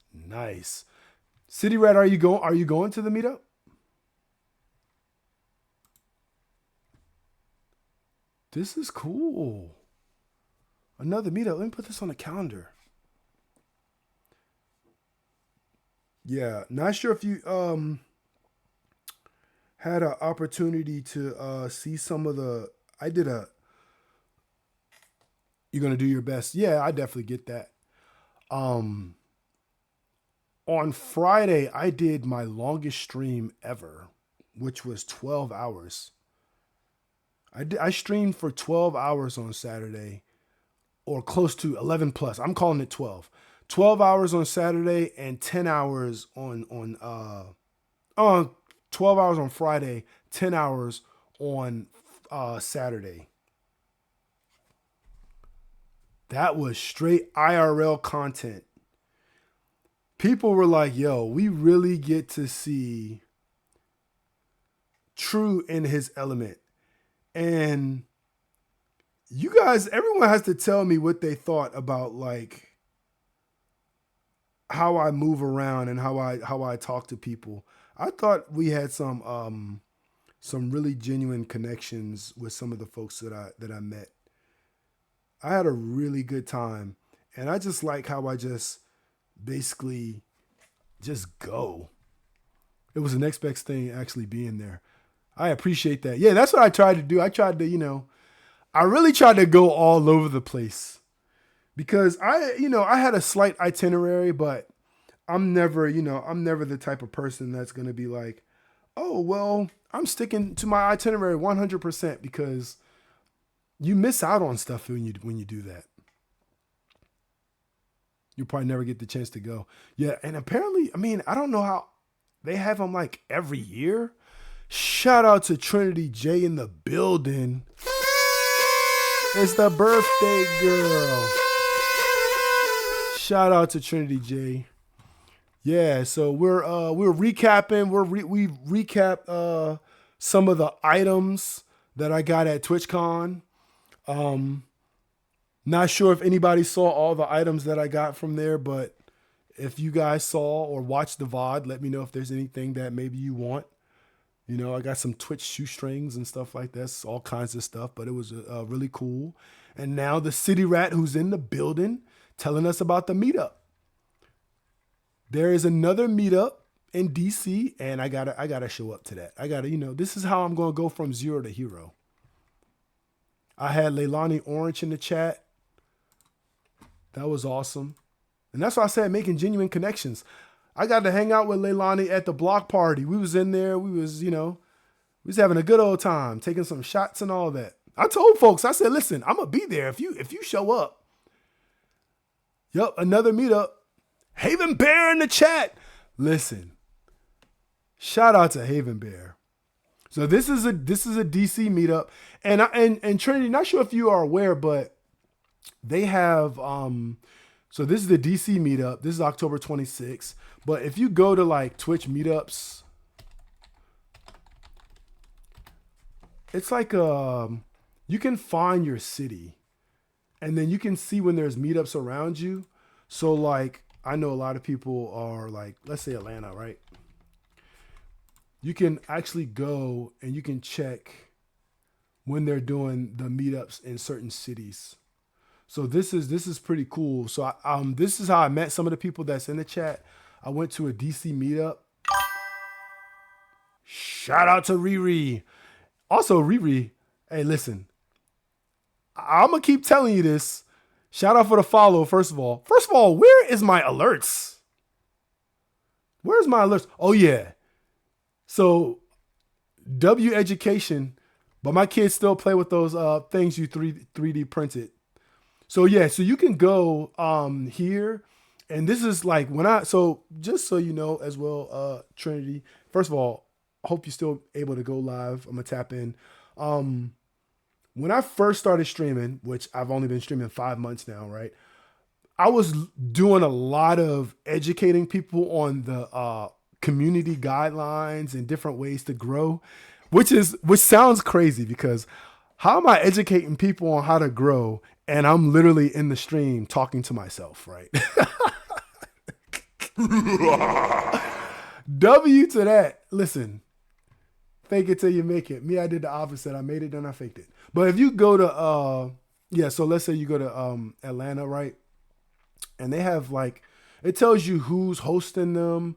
City Rat, are you going to the meetup? This is cool. Another meetup. Let me put this on the calendar. Yeah, not sure if you had an opportunity to see some of the. You're gonna do your best. Yeah, I definitely get that. On Friday, I did my longest stream ever, which was 12 hours. I streamed for 12 hours on Saturday, or close to 11 plus. I'm calling it 12. 12 hours on Saturday and 10 hours on 12 hours on Friday, 10 hours on Saturday. That was straight IRL content. People were like, yo, we really get to see True in his element. And you guys, everyone has to tell me what they thought about like how I move around and how I talk to people. I thought we had some really genuine connections with some of the folks that I met. I had a really good time, and I just like how I just basically just go. It was the next best thing actually being there. I appreciate that. Yeah, that's what I tried to do. I really tried to go all over the place. because I had a slight itinerary, but I'm never the type of person that's going to be like, oh, well, I'm sticking to my itinerary 100% because you miss out on stuff when you do that. You probably never get the chance to go. Yeah, and apparently, I mean, I don't know how they have them like every year. Shout out to Trinity J in the building. It's the birthday girl. Shout out to Trinity J. Yeah, so we're recapping. We recap some of the items that I got at TwitchCon. Not sure if anybody saw all the items that I got from there, but if you guys saw or watched the VOD, let me know if there's anything that maybe you want. I got some Twitch shoestrings and stuff like this, all kinds of stuff, but it was really cool. And now the City Rat, who's in the building, telling us about the meetup. There is another meetup in DC, and I gotta show up to that. This is how I'm gonna go from zero to hero. I had Leilani Orange in the chat. That was awesome. And that's why I said making genuine connections. I got to hang out with Leilani at the block party. We was in there. We was having a good old time, taking some shots and all that. I told folks, I said, listen, I'm going to be there if you show up. Yep, another meetup. Haven Bear in the chat. Listen, shout out to Haven Bear. So this is a DC meetup. And Trinity, not sure if you are aware, but they have, so this is the DC meetup. This is October 26th. But if you go to like Twitch meetups, it's like, you can find your city and then you can see when there's meetups around you. So like, I know a lot of people are like, let's say Atlanta, right? You can actually go and you can check when they're doing the meetups in certain cities. So this is pretty cool. So this is how I met some of the people that's in the chat. I went to a DC meetup. Shout out to Riri. Also, Riri, hey, listen, I'm going to keep telling you this. Shout out for the follow, first of all. First of all, where is my alerts? Where's my alerts? Oh, yeah. So, W education, but my kids still play with those things you 3D printed. So, yeah, so you can go here. And this is like so just so you know as well, Trinity, first of all, I hope you're still able to go live. I'm going to tap in. When I first started streaming, which I've only been streaming 5 months now, right? I was doing a lot of educating people on the community guidelines and different ways to grow, which sounds crazy because how am I educating people on how to grow and I'm literally in the stream talking to myself, right? W to that. Listen, fake it till you make it. Me, I did the opposite. I made it, then I faked it. But if you go to, so let's say you go to Atlanta, right? And they have like, it tells you who's hosting them.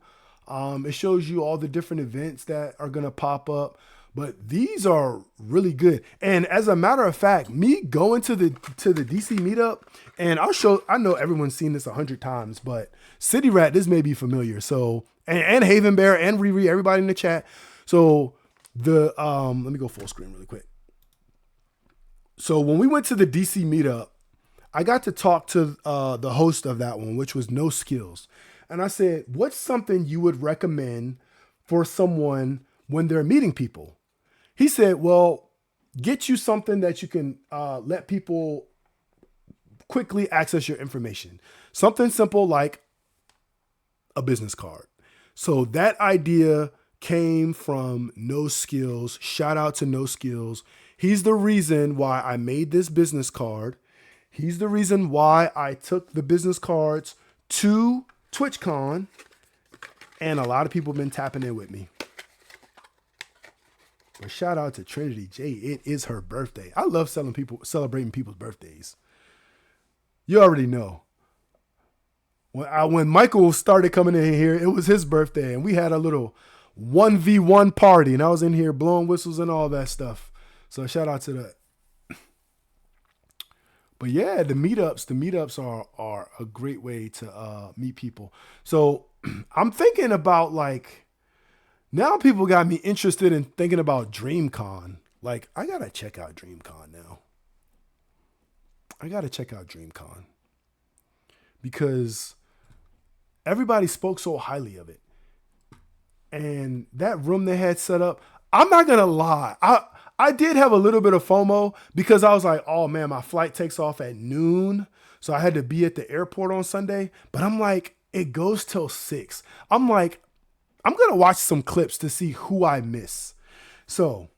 It shows you all the different events that are going to pop up. But these are really good. And as a matter of fact, me going to the DC meetup, and I know everyone's seen this 100 times, but City Rat, this may be familiar. So, and Haven Bear and Riri, everybody in the chat. So let me go full screen really quick. So when we went to the DC meetup, I got to talk to the host of that one, which was No Skills. And I said, what's something you would recommend for someone when they're meeting people? He said, well, get you something that you can let people quickly access your information. Something simple like a business card. So that idea came from No Skills. Shout out to No Skills. He's the reason why I made this business card. He's the reason why I took the business cards to TwitchCon. And a lot of people have been tapping in with me. But shout out to Trinity J. It is her birthday. I love celebrating people's birthdays. You already know. When Michael started coming in here, it was his birthday. And we had a little 1v1 party. And I was in here blowing whistles and all that stuff. So shout out to that. But yeah, the meetups are a great way to meet people. So I'm thinking about like now people got me interested in thinking about DreamCon. Like I gotta check out DreamCon now. I gotta check out DreamCon because everybody spoke so highly of it. And that room they had set up, I'm not gonna lie. I did have a little bit of FOMO because I was like, oh man, my flight takes off at noon. So I had to be at the airport on Sunday. But I'm like, it goes till 6. I'm like, I'm gonna watch some clips to see who I miss. So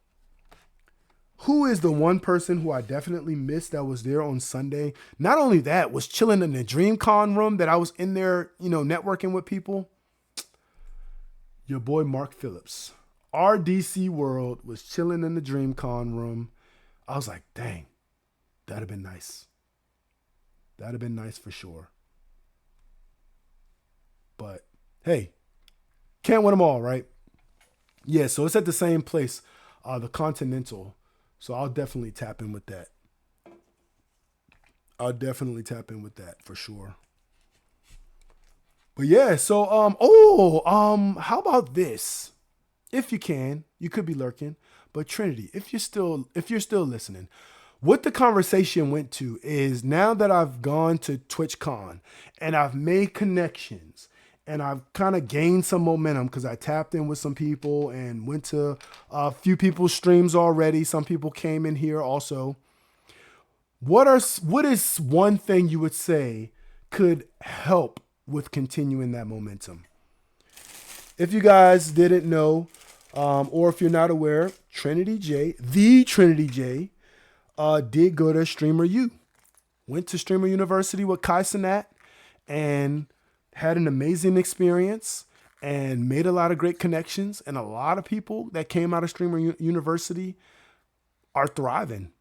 who is the one person who I definitely missed that was there on Sunday? Not only that, was chilling in the DreamCon room that I was in there, networking with people. Your boy Mark Phillips. RDC World was chilling in the DreamCon room. I was like, dang, that'd have been nice. That'd have been nice for sure. But hey, can't win them all, right? Yeah, so it's at the same place, the Continental. So I'll definitely tap in with that. For sure. But yeah, so how about this? If you can, you could be lurking, but Trinity, if you're still listening, what the conversation went to is now that I've gone to TwitchCon and I've made connections and I've kind of gained some momentum because I tapped in with some people and went to a few people's streams already. Some people came in here also. What is one thing you would say could help with continuing that momentum? If you guys didn't know, or if you're not aware, Trinity J, did go to Streamer U. Went to Streamer University with Kai Cenat and had an amazing experience and made a lot of great connections. And a lot of people that came out of Streamer University are thriving.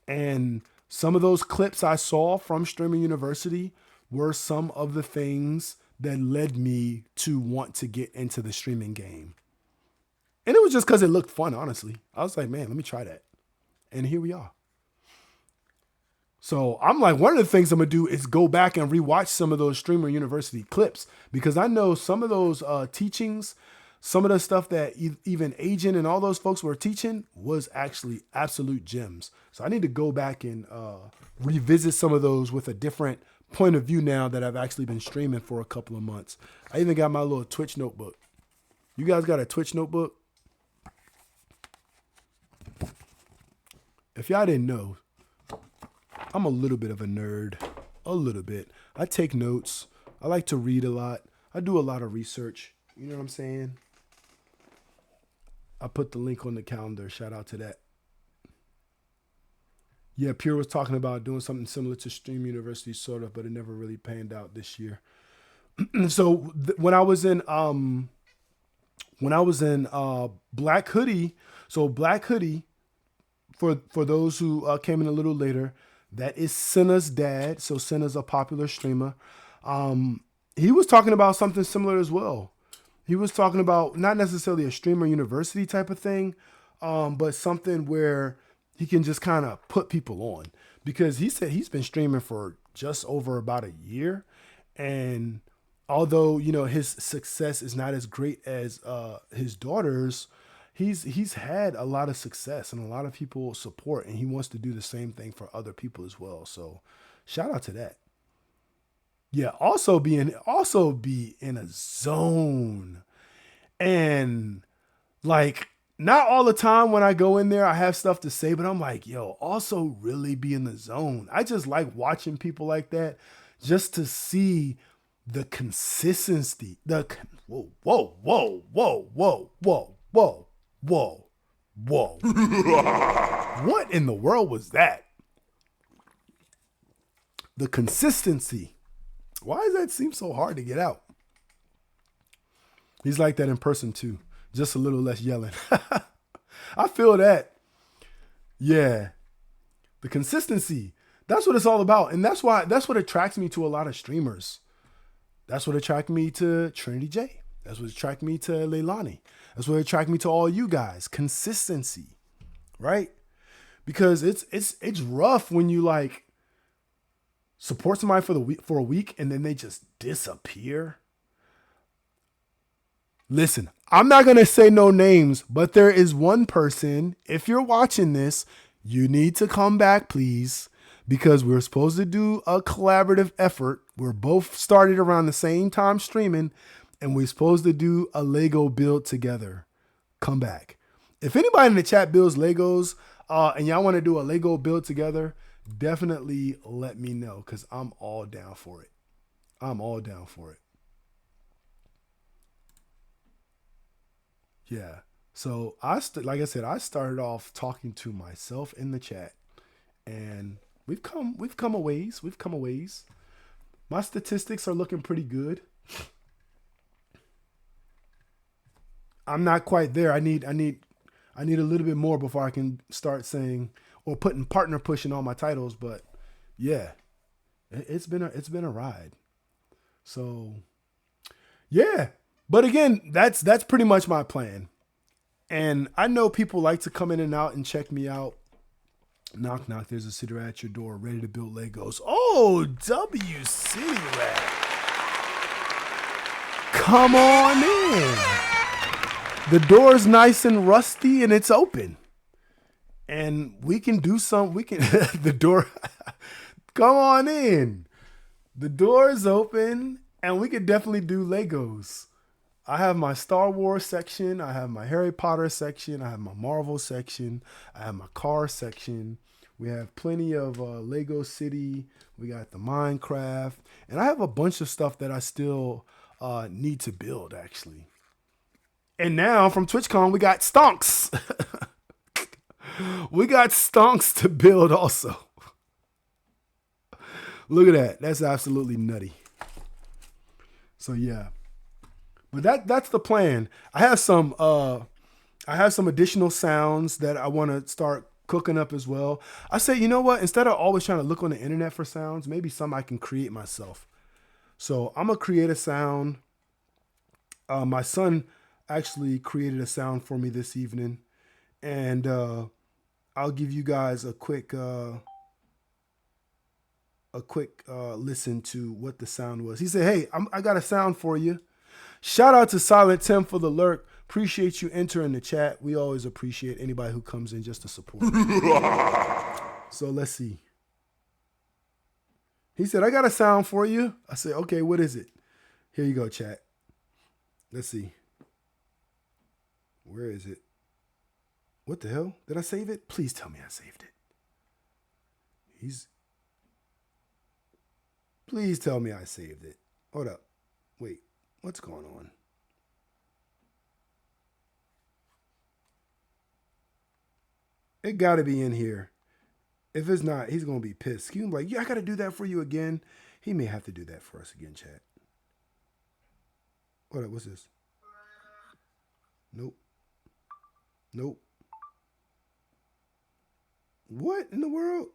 And some of those clips I saw from Streamer University were some of the things that led me to want to get into the streaming game. And it was just because it looked fun, honestly. I was like, man, let me try that. And here we are. So I'm like, one of the things I'm going to do is go back and rewatch some of those Streamer University clips because I know some of those teachings, some of the stuff that even Agent and all those folks were teaching was actually absolute gems. So I need to go back and revisit some of those with a different point of view now that I've actually been streaming for a couple of months. I even got my little Twitch notebook. You guys got a Twitch notebook? If y'all didn't know, I'm a little bit of a nerd. A little bit. I take notes. I like to read a lot. I do a lot of research. You know what I'm saying? I put the link on the calendar. Shout out to that. Yeah, Pure was talking about doing something similar to Stream University, sort of, but it never really panned out this year. So when I was in Black Hoodie, Black Hoodie, for those who came in a little later, that is Senna's dad. So Senna's a popular streamer. He was talking about something similar as well. He was talking about not necessarily a Streamer University type of thing, but something where he can just kind of put people on, because he said he's been streaming for just over about a year. And although, his success is not as great as his daughter's, he's had a lot of success and a lot of people support, and he wants to do the same thing for other people as well. So shout out to that. Yeah. Also be in a zone, and like, not all the time when I go in there, I have stuff to say, but I'm like, yo, also really be in the zone. I just like watching people like that just to see the consistency. Whoa. What in the world was that? The consistency. Why does that seem so hard to get out? He's like that in person too. Just a little less yelling. I feel that. Yeah. The consistency. That's what it's all about. And that's what attracts me to a lot of streamers. That's what attracted me to Trinity J. That's what attracted me to Leilani. That's what attracted me to all you guys. Consistency. Right? Because it's rough when you like support somebody for a week and then they just disappear. Listen, I'm not going to say no names, but there is one person. If you're watching this, you need to come back, please, because we're supposed to do a collaborative effort. We're both started around the same time streaming, and we're supposed to do a Lego build together. Come back. If anybody in the chat builds Legos and y'all want to do a Lego build together, definitely let me know, because I'm all down for it. I'm all down for it. Yeah. So like I said, I started off talking to myself in the chat, and we've come a ways. We've come a ways. My statistics are looking pretty good. I'm not quite there. I need a little bit more before I can start saying or putting partner pushing on my titles. But yeah, it's been a ride. So yeah. But again, that's pretty much my plan. And I know people like to come in and out and check me out. Knock, knock. There's a sitter at your door ready to build Legos. Oh, W City Rat. Come on in. The door's nice and rusty and it's open. And we can do the door. Come on in. The door is open and we could definitely do Legos. I have my Star Wars section. I have my Harry Potter section. I have my Marvel section. I have my car section. We have plenty of Lego City. We got the Minecraft. And I have a bunch of stuff that I still need to build, actually. And now from TwitchCon, we got stonks. We got stonks to build also. Look at that. That's absolutely nutty. So, yeah. But that's the plan. I have some additional sounds that I want to start cooking up as well. I say, you know what? Instead of always trying to look on the internet for sounds, maybe some I can create myself. So I'm gonna create a sound. My son actually created a sound for me this evening, and I'll give you guys a quick listen to what the sound was. He said, "Hey, I got a sound for you." Shout out to Silent Tim for the lurk. Appreciate you entering the chat. We always appreciate anybody who comes in just to support. So let's see. He said, "I got a sound for you." I said, "Okay, what is it?" Here you go, chat. Let's see. Where is it? What the hell? Did I save it? Please tell me I saved it. Please tell me I saved it. Hold up. Wait. What's going on? It got to be in here. If it's not, he's going to be pissed. He's going to be like, "Yeah, I got to do that for you again." He may have to do that for us again, chat. Hold up, what's this? Nope. Nope. What in the world?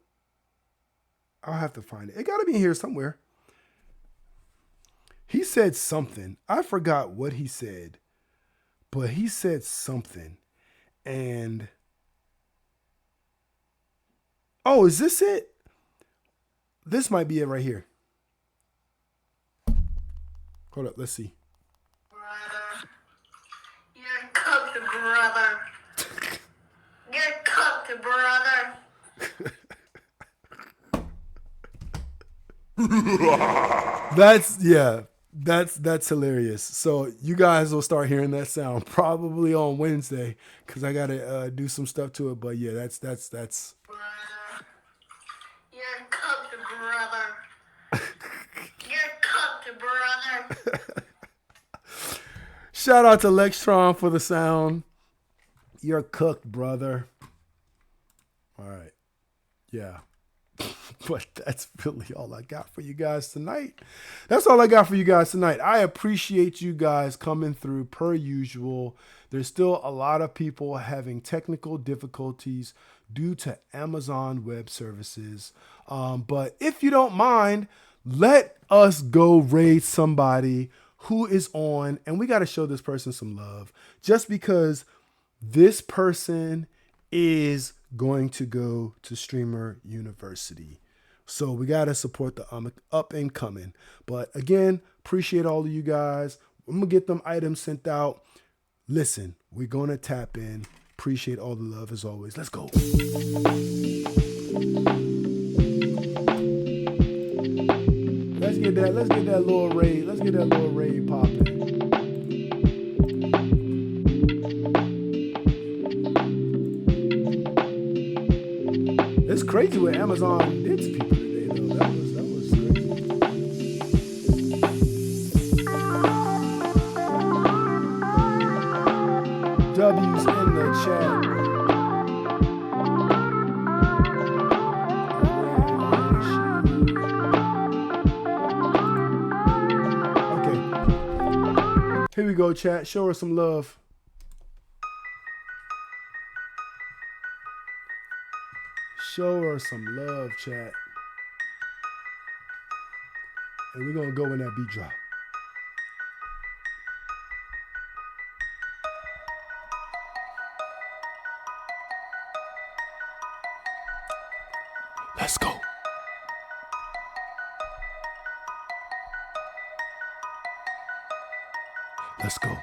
I'll have to find it. It got to be in here somewhere. He said something. I forgot what he said, but he said something. And oh, is this it? This might be it right here. Hold up, let's see.
Brother, you're cooked, brother. You're cooked, brother.
That's hilarious. So you guys will start hearing that sound probably on Wednesday because I gotta do some stuff to it. But yeah, that's.
Brother, you're cooked, brother. You're cooked, brother.
Shout out to Lextron for the sound. You're cooked, brother. All right, yeah. But that's really all I got for you guys tonight. That's all I got for you guys tonight. I appreciate you guys coming through per usual. There's still a lot of people having technical difficulties due to Amazon Web Services. But if you don't mind, let us go raid somebody who is on, and we got to show this person some love just because this person is going to go to Streamer University. So we got to support the up and coming. But again, appreciate all of you guys. I'm going to get them items sent out. Listen, we're going to tap in. Appreciate all the love as always. Let's go. Let's get that little raid. Let's get that little raid popping. It's crazy what Amazon did to people today, though. That was crazy. W's in the chat. Okay. Here we go, chat. Show her some love. Show her some love, chat. And we're going to go in that beat drop. Let's go. Let's go.